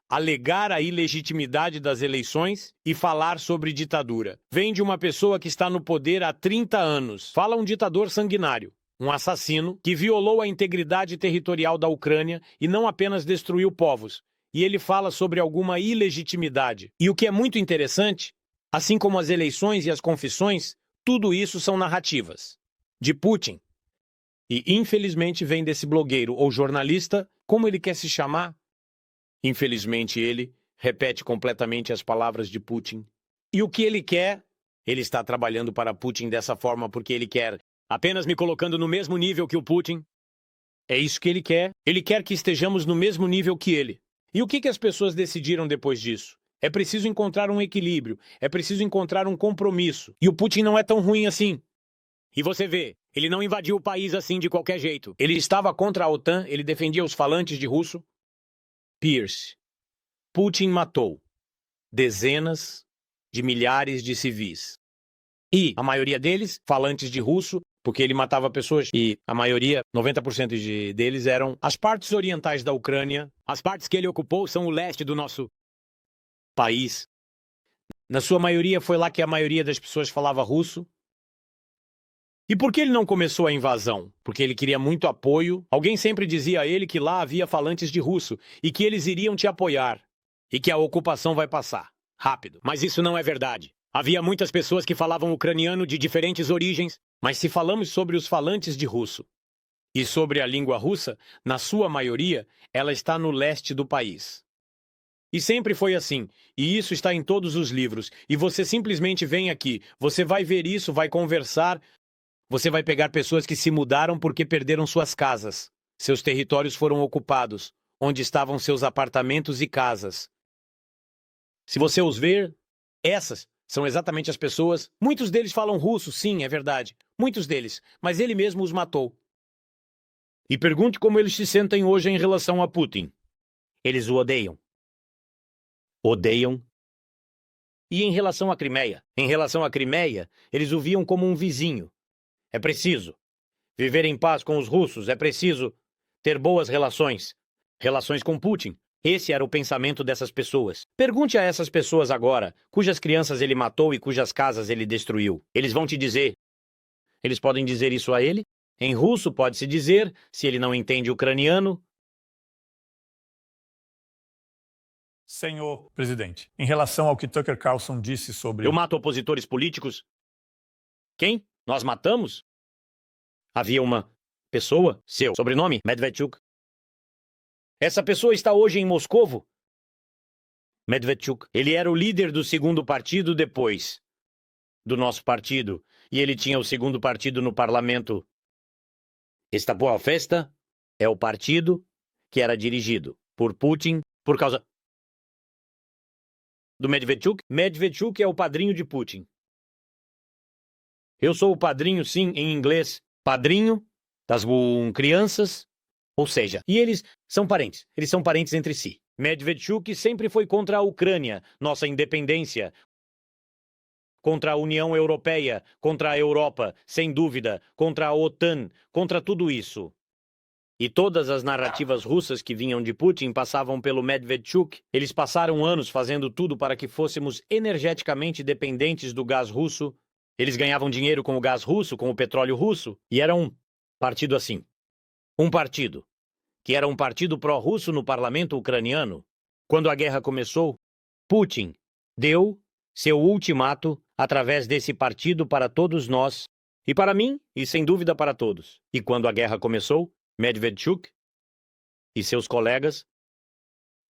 alegar a ilegitimidade das eleições e falar sobre ditadura. Vem de uma pessoa que está no poder há 30 anos. Fala um ditador sanguinário, um assassino que violou a integridade territorial da Ucrânia e não apenas destruiu povos. E ele fala sobre alguma ilegitimidade. E o que é muito interessante, assim como as eleições e as confissões, tudo isso são narrativas de Putin. E infelizmente vem desse blogueiro ou jornalista, como ele quer se chamar? Infelizmente ele repete completamente as palavras de Putin. E o que ele quer? Ele está trabalhando para Putin dessa forma porque ele quer apenas me colocando no mesmo nível que o Putin. É isso que ele quer. Ele quer que estejamos no mesmo nível que ele. E o que as pessoas decidiram depois disso? É preciso encontrar um equilíbrio, é preciso encontrar um compromisso. E o Putin não é tão ruim assim. E você vê, ele não invadiu o país assim de qualquer jeito. Ele estava contra a OTAN, ele defendia os falantes de russo. Pierce. Putin matou dezenas de milhares de civis. E a maioria deles, falantes de russo, porque ele matava pessoas e a maioria, 90% deles, eram as partes orientais da Ucrânia. As partes que ele ocupou são o leste do nosso país. Na sua maioria, foi lá que a maioria das pessoas falava russo. E por que ele não começou a invasão? Porque ele queria muito apoio. Alguém sempre dizia a ele que lá havia falantes de russo e que eles iriam te apoiar e que a ocupação vai passar rápido. Mas isso não é verdade. Havia muitas pessoas que falavam ucraniano de diferentes origens, mas se falamos sobre os falantes de russo e sobre a língua russa, na sua maioria, ela está no leste do país. E sempre foi assim, e isso está em todos os livros, e você simplesmente vem aqui, você vai ver isso, vai conversar, você vai pegar pessoas que se mudaram porque perderam suas casas, seus territórios foram ocupados, onde estavam seus apartamentos e casas. Se você os ver, essas são exatamente as pessoas. Muitos deles falam russo, sim, é verdade. Muitos deles, mas ele mesmo os matou. E pergunte como eles se sentem hoje em relação a Putin. Eles o odeiam. Odeiam. E em relação à Crimeia? Em relação à Crimeia, eles o viam como um vizinho. É preciso viver em paz com os russos, é preciso ter boas relações. Relações com Putin. Esse era o pensamento dessas pessoas. Pergunte a essas pessoas agora, cujas crianças ele matou e cujas casas ele destruiu. Eles vão te dizer. Eles podem dizer isso a ele? Em russo pode-se dizer, se ele não entende ucraniano. Senhor presidente, em relação ao que Tucker Carlson disse sobre... Eu mato opositores políticos? Quem? Nós matamos? Havia uma pessoa, seu sobrenome, Medvedchuk. Essa pessoa está hoje em Moscovo? Medvedchuk. Ele era o líder do segundo partido depois do nosso partido. E ele tinha o segundo partido no parlamento. Esta boa festa é o partido que era dirigido por Putin por causa do Medvedchuk. Medvedchuk é o padrinho de Putin. Eu sou o padrinho, sim, em inglês. Padrinho das crianças. Ou seja, e eles são parentes entre si. Medvedchuk sempre foi contra a Ucrânia, nossa independência, contra a União Europeia, contra a Europa, sem dúvida, contra a OTAN, contra tudo isso. E todas as narrativas russas que vinham de Putin passavam pelo Medvedchuk. Eles passaram anos fazendo tudo para que fôssemos energeticamente dependentes do gás russo. Eles ganhavam dinheiro com o gás russo, com o petróleo russo, e era um partido assim. Um partido, que era um partido pró-russo no parlamento ucraniano. Quando a guerra começou, Putin deu seu ultimato através desse partido para todos nós, e para mim, e sem dúvida para todos. E quando a guerra começou, Medvedchuk e seus colegas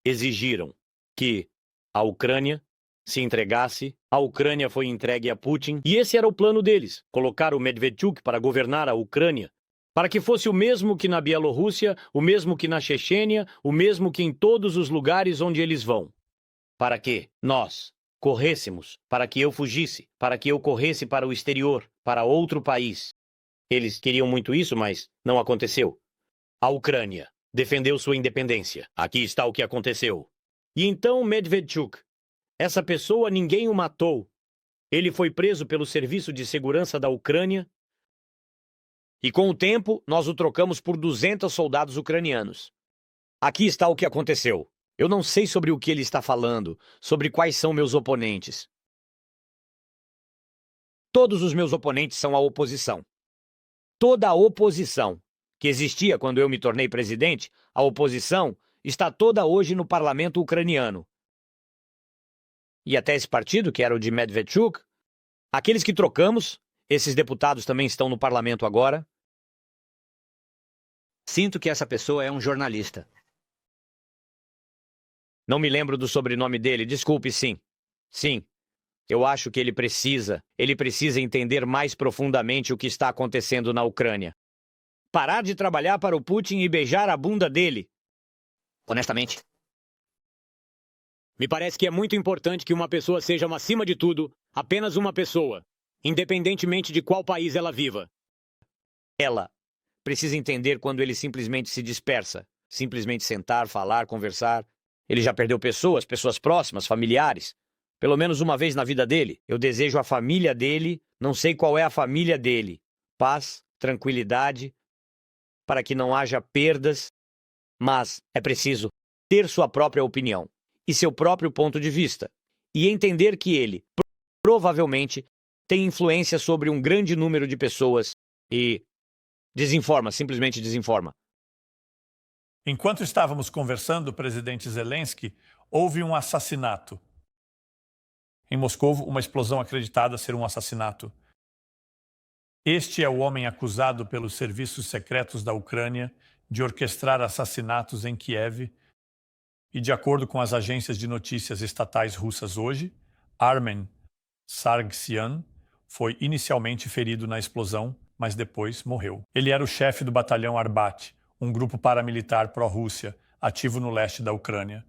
exigiram que a Ucrânia se entregasse. A Ucrânia foi entregue a Putin, e esse era o plano deles, colocar o Medvedchuk para governar a Ucrânia, para que fosse o mesmo que na Bielorrússia, o mesmo que na Chechênia, o mesmo que em todos os lugares onde eles vão. Para que nós corrêssemos, para que eu fugisse, para que eu corresse para o exterior, para outro país. Eles queriam muito isso, mas não aconteceu. A Ucrânia defendeu sua independência. Aqui está o que aconteceu. E então Medvedchuk, essa pessoa, ninguém o matou. Ele foi preso pelo Serviço de Segurança da Ucrânia. E com o tempo, nós o trocamos por 200 soldados ucranianos. Aqui está o que aconteceu. Eu não sei sobre o que ele está falando, sobre quais são meus oponentes. Todos os meus oponentes são a oposição. Toda a oposição que existia quando eu me tornei presidente, a oposição está toda hoje no parlamento ucraniano. E até esse partido, que era o de Medvedchuk, aqueles que trocamos, esses deputados também estão no parlamento agora. Sinto que essa pessoa é um jornalista. Não me lembro do sobrenome dele, desculpe, sim. Sim, eu acho que ele precisa entender mais profundamente o que está acontecendo na Ucrânia. Parar de trabalhar para o Putin e beijar a bunda dele. Honestamente, Me parece que é muito importante que uma pessoa seja, acima de tudo, apenas uma pessoa, independentemente de qual país ela viva. Ela precisa entender quando ele simplesmente se dispersa, simplesmente sentar, falar, conversar. Ele já perdeu pessoas próximas, familiares. Pelo menos uma vez na vida dele. Eu desejo a família dele, não sei qual é a família dele. Paz, tranquilidade, para que não haja perdas, mas é preciso ter sua própria opinião e seu próprio ponto de vista, e entender que ele provavelmente tem influência sobre um grande número de pessoas e desinforma, simplesmente desinforma. Enquanto estávamos conversando, presidente Zelensky, houve um assassinato. Em Moscou, uma explosão acreditada ser um assassinato. Este é o homem acusado pelos serviços secretos da Ucrânia de orquestrar assassinatos em Kiev e, de acordo com as agências de notícias estatais russas hoje, Armen Sargsyan foi inicialmente ferido na explosão, mas depois morreu. Ele era o chefe do batalhão Arbat, um grupo paramilitar pró-Rússia, ativo no leste da Ucrânia.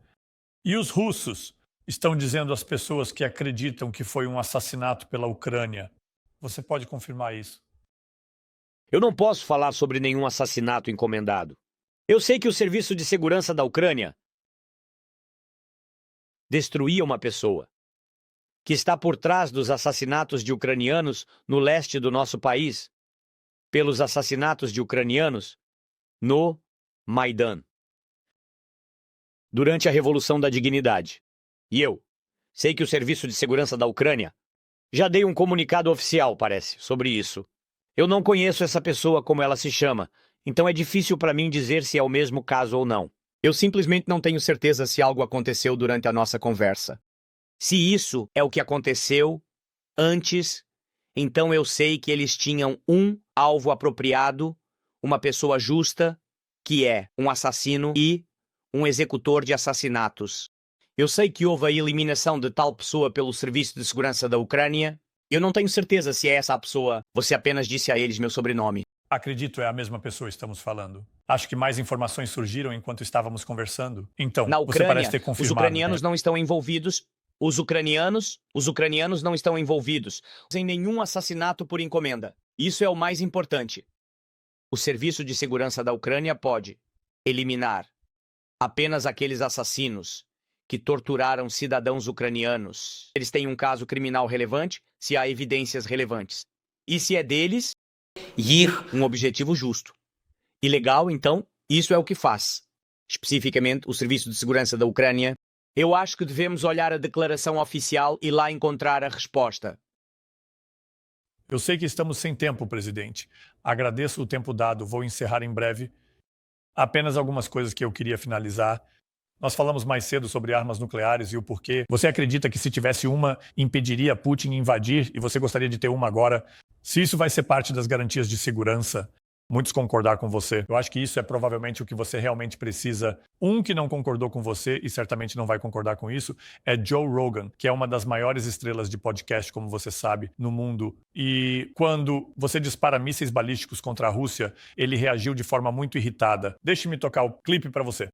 E os russos estão dizendo às pessoas que acreditam que foi um assassinato pela Ucrânia. Você pode confirmar isso? Eu não posso falar sobre nenhum assassinato encomendado. Eu sei que o Serviço de Segurança da Ucrânia destruía uma pessoa que está por trás dos assassinatos de ucranianos no leste do nosso país, pelos assassinatos de ucranianos no Maidan, durante a Revolução da Dignidade. E eu sei que o Serviço de Segurança da Ucrânia já dei um comunicado oficial, parece, sobre isso. Eu não conheço essa pessoa como ela se chama, então é difícil para mim dizer se é o mesmo caso ou não. Eu simplesmente não tenho certeza se algo aconteceu durante a nossa conversa. Se isso é o que aconteceu antes, então eu sei que eles tinham um alvo apropriado, uma pessoa justa, que é um assassino e um executor de assassinatos. Eu sei que houve a eliminação de tal pessoa pelo Serviço de Segurança da Ucrânia. Eu não tenho certeza se é essa a pessoa. Você apenas disse a eles meu sobrenome. Acredito, é a mesma pessoa que estamos falando. Acho que mais informações surgiram enquanto estávamos conversando. Então, Na você Ucrânia, parece ter confirmado. os ucranianos não estão envolvidos. Os ucranianos não estão envolvidos em nenhum assassinato por encomenda. Isso é o mais importante. O Serviço de Segurança da Ucrânia pode eliminar apenas aqueles assassinos que torturaram cidadãos ucranianos. Eles têm um caso criminal relevante, se há evidências relevantes. E se é deles, um objetivo justo. Ilegal, então, isso é o que faz. Especificamente, o Serviço de Segurança da Ucrânia. Eu acho que devemos olhar a declaração oficial e lá encontrar a resposta. Eu sei que estamos sem tempo, presidente. Agradeço o tempo dado, vou encerrar em breve. Apenas algumas coisas que eu queria finalizar. Nós falamos mais cedo sobre armas nucleares e o porquê. Você acredita que se tivesse uma, impediria Putin invadir e você gostaria de ter uma agora? Se isso vai ser parte das garantias de segurança, muitos concordar com você. Eu acho que isso é provavelmente o que você realmente precisa. Um que não concordou com você e certamente não vai concordar com isso é Joe Rogan, que é uma das maiores estrelas de podcast, como você sabe, no mundo. E quando você dispara mísseis balísticos contra a Rússia, ele reagiu de forma muito irritada. Deixe-me tocar o clipe para você.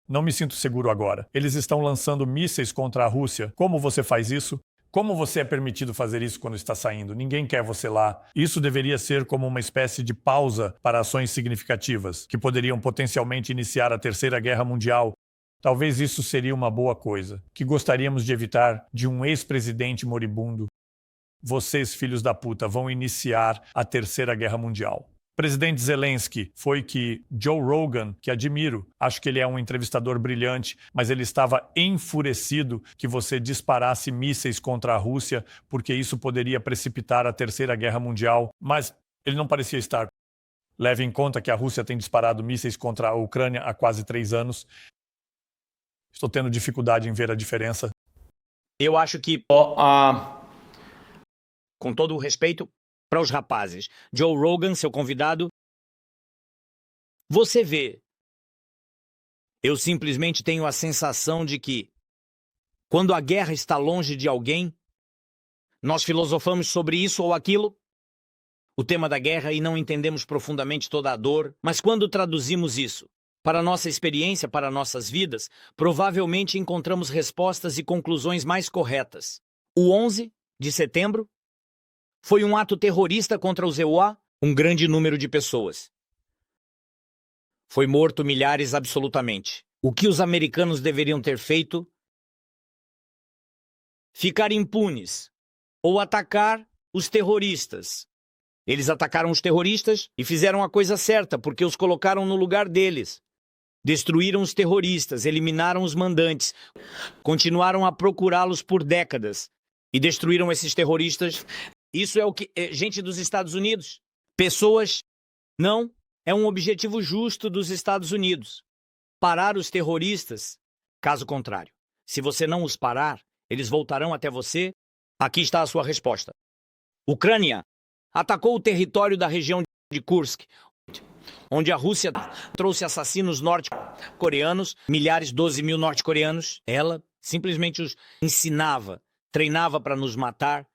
Não me sinto seguro agora. Eles estão lançando mísseis contra a Rússia. Como você faz isso? Como você é permitido fazer isso quando está saindo? Ninguém quer você lá. Isso deveria ser como uma espécie de pausa para ações significativas, que poderiam potencialmente iniciar a Terceira Guerra Mundial. Talvez isso seria uma boa coisa, que gostaríamos de evitar de um ex-presidente moribundo. Vocês, filhos da puta, vão iniciar a Terceira Guerra Mundial. Presidente Zelensky, foi que Joe Rogan, que admiro, acho que ele é um entrevistador brilhante, mas ele estava enfurecido que você disparasse mísseis contra a Rússia, porque isso poderia precipitar a Terceira Guerra Mundial, mas ele não parecia estar. Leve em conta que a Rússia tem disparado mísseis contra a Ucrânia há quase 3 anos. Estou tendo dificuldade em ver a diferença. Eu acho que, com todo o respeito para os rapazes, Joe Rogan, seu convidado, você vê, eu simplesmente tenho a sensação de que, quando a guerra está longe de alguém, nós filosofamos sobre isso ou aquilo, o tema da guerra, e não entendemos profundamente toda a dor, mas quando traduzimos isso para a nossa experiência, para nossas vidas, provavelmente encontramos respostas e conclusões mais corretas. O 11 de setembro foi um ato terrorista contra os EUA, um grande número de pessoas. Foi morto milhares absolutamente. O que os americanos deveriam ter feito? Ficar impunes ou atacar os terroristas. Eles atacaram os terroristas e fizeram a coisa certa, porque os colocaram no lugar deles. Destruíram os terroristas, eliminaram os mandantes, continuaram a procurá-los por décadas e destruíram esses terroristas. Isso é o que... gente dos Estados Unidos. Pessoas... Não, é um objetivo justo dos Estados Unidos. Parar os terroristas. Caso contrário, se você não os parar, eles voltarão até você. Aqui está a sua resposta. Ucrânia atacou o território da região de Kursk, onde a Rússia trouxe assassinos norte-coreanos, milhares, 12 mil norte-coreanos. Ela simplesmente os ensinava, treinava para nos matar.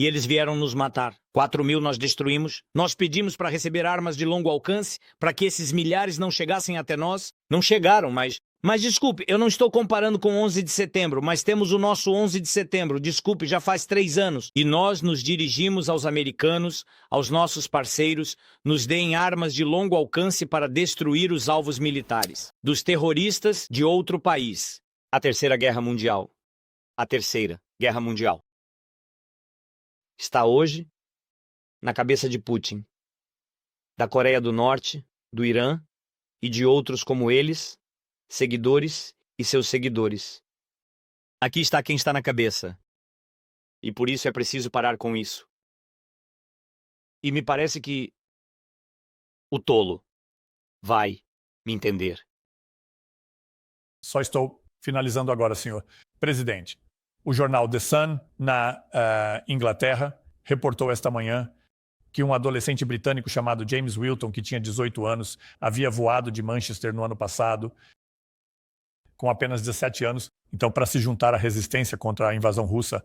E eles vieram nos matar. 4 mil nós destruímos. Nós pedimos para receber armas de longo alcance, para que esses milhares não chegassem até nós. Não chegaram, mas desculpe, eu não estou comparando com 11 de setembro, mas temos o nosso 11 de setembro. Desculpe, já faz 3 anos. E nós nos dirigimos aos americanos, aos nossos parceiros, nos deem armas de longo alcance para destruir os alvos militares dos terroristas de outro país. A Terceira Guerra Mundial. A Terceira Guerra Mundial está hoje na cabeça de Putin, da Coreia do Norte, do Irã e de outros como eles, seguidores e seus seguidores. Aqui está quem está na cabeça. E por isso é preciso parar com isso. E me parece que o tolo vai me entender. Só estou finalizando agora, senhor presidente. O jornal The Sun, na Inglaterra, reportou esta manhã que um adolescente britânico chamado James Wilton, que tinha 18 anos, havia voado de Manchester no ano passado, com apenas 17 anos, então para se juntar à resistência contra a invasão russa.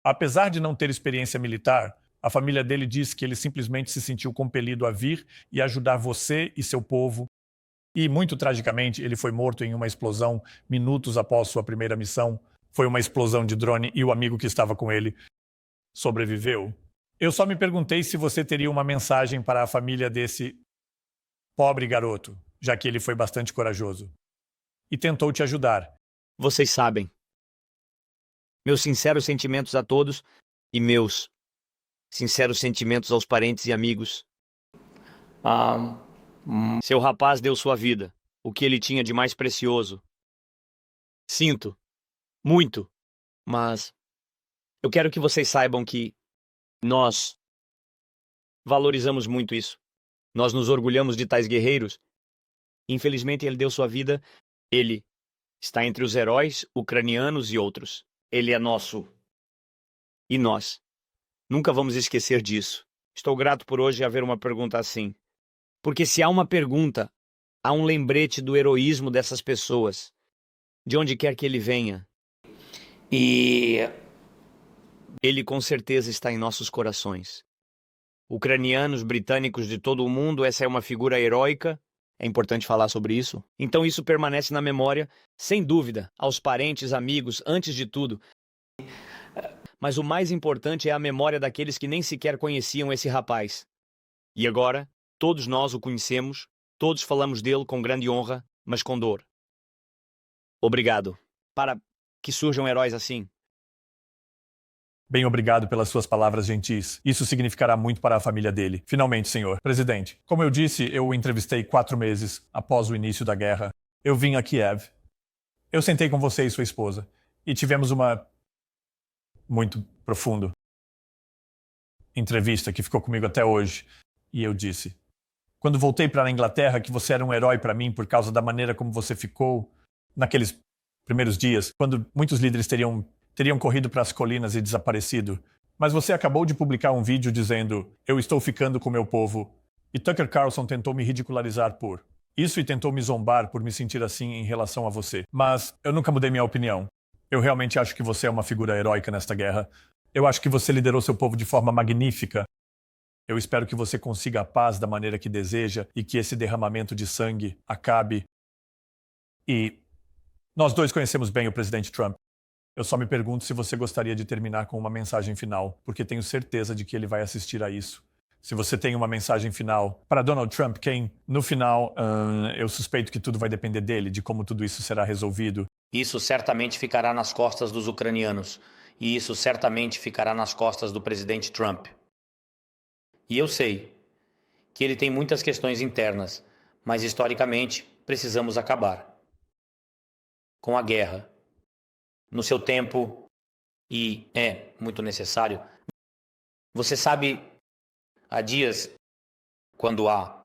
Apesar de não ter experiência militar, a família dele diz que ele simplesmente se sentiu compelido a vir e ajudar você e seu povo. E, muito tragicamente, ele foi morto em uma explosão minutos após sua primeira missão. Foi uma explosão de drone e o amigo que estava com ele sobreviveu. Eu só me perguntei se você teria uma mensagem para a família desse pobre garoto, já que ele foi bastante corajoso e tentou te ajudar. Vocês sabem. Meus sinceros sentimentos a todos e meus sinceros sentimentos aos parentes e amigos. Seu rapaz deu sua vida, o que ele tinha de mais precioso. Sinto. Muito. Mas eu quero que vocês saibam que nós valorizamos muito isso. Nós nos orgulhamos de tais guerreiros. Infelizmente, ele deu sua vida Ele está entre os heróis ucranianos e outros. Ele é nosso. E nós nunca vamos esquecer disso. Estou grato por hoje haver uma pergunta assim. Porque se há uma pergunta, há um lembrete do heroísmo dessas pessoas, de onde quer que ele venha. E Ele com certeza está em nossos corações. Ucranianos, britânicos de todo o mundo, essa é uma figura heróica. É importante falar sobre isso. Então isso permanece na memória, sem dúvida, aos parentes, amigos, antes de tudo. Mas o mais importante é a memória daqueles que nem sequer conheciam esse rapaz. E agora, todos nós o conhecemos, todos falamos dele com grande honra, mas com dor. Obrigado. Para que surjam heróis assim. Bem, obrigado pelas suas palavras gentis. Isso significará muito para a família dele. Finalmente, senhor presidente. Como eu disse, eu o entrevistei 4 meses após o início da guerra. Eu vim a Kiev. Eu sentei com você e sua esposa. E tivemos uma muito profunda entrevista que ficou comigo até hoje. E eu disse, quando voltei para a Inglaterra, que você era um herói para mim por causa da maneira como você ficou naqueles primeiros dias, quando muitos líderes teriam corrido para as colinas e desaparecido. Mas você acabou de publicar um vídeo dizendo, eu estou ficando com meu povo. E Tucker Carlson tentou me ridicularizar por isso e tentou me zombar por me sentir assim em relação a você. Mas eu nunca mudei minha opinião. Eu realmente acho que você é uma figura heróica nesta guerra. Eu acho que você liderou seu povo de forma magnífica. Eu espero que você consiga a paz da maneira que deseja e que esse derramamento de sangue acabe. E nós dois conhecemos bem o presidente Trump. Eu só me pergunto se você gostaria de terminar com uma mensagem final, porque tenho certeza de que ele vai assistir a isso. Se você tem uma mensagem final para Donald Trump, quem, no final, eu suspeito que tudo vai depender dele, de como tudo isso será resolvido. isso certamente ficará nas costas dos ucranianos. E isso certamente ficará nas costas do presidente Trump. E eu sei que ele tem muitas questões internas, mas historicamente precisamos acabar com a guerra no seu tempo, e é muito necessário. Você sabe, há dias, quando há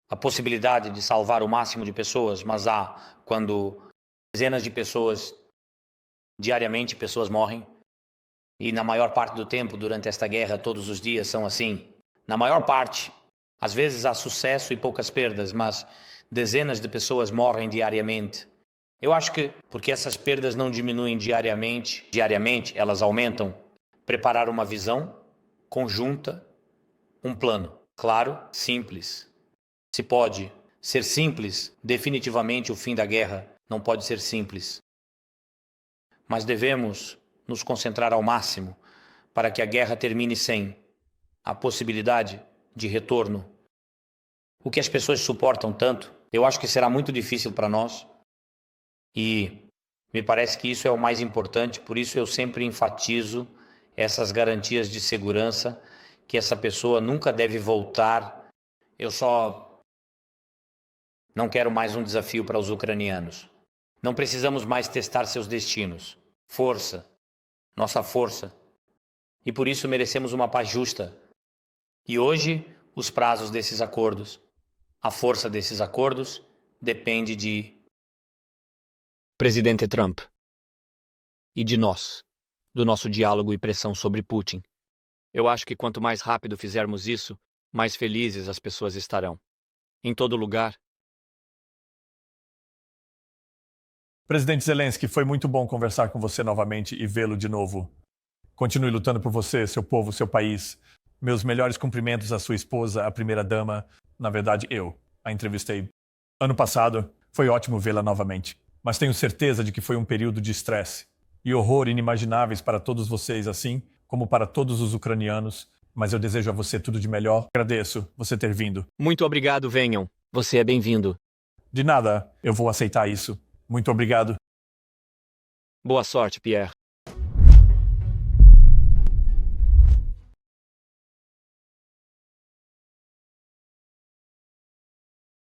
a possibilidade de salvar o máximo de pessoas, mas há quando dezenas de pessoas, diariamente pessoas morrem, e na maior parte do tempo, durante esta guerra, todos os dias são assim. Na maior parte, às vezes há sucesso e poucas perdas, mas dezenas de pessoas morrem diariamente. Eu acho que, porque essas perdas não diminuem diariamente, elas aumentam. Preparar uma visão conjunta, um plano claro, simples. Se pode ser simples, definitivamente o fim da guerra não pode ser simples. Mas devemos nos concentrar ao máximo para que a guerra termine sem a possibilidade de retorno. O que as pessoas suportam tanto, eu acho que será muito difícil para nós. E me parece que isso é o mais importante, por isso eu sempre enfatizo essas garantias de segurança, que essa pessoa nunca deve voltar. Eu só não quero mais um desafio para os ucranianos. Não precisamos mais testar seus destinos. Força, nossa força. E por isso merecemos uma paz justa. E hoje, os prazos desses acordos, a força desses acordos, depende de Presidente Trump. E de nós, do nosso diálogo e pressão sobre Putin. Eu acho que quanto mais rápido fizermos isso, mais felizes as pessoas estarão. Em todo lugar. Presidente Zelensky, foi muito bom conversar com você novamente e vê-lo de novo. Continue lutando por você, seu povo, seu país. Meus melhores cumprimentos à sua esposa, a primeira-dama. Na verdade, eu a entrevistei ano passado. Foi ótimo vê-la novamente. Mas tenho certeza de que foi um período de estresse e horror inimagináveis para todos vocês, assim como para todos os ucranianos. Mas eu desejo a você tudo de melhor. Agradeço você ter vindo. Muito obrigado, venham. Você é bem-vindo. De nada, eu vou aceitar isso. Muito obrigado. Boa sorte, Pierre.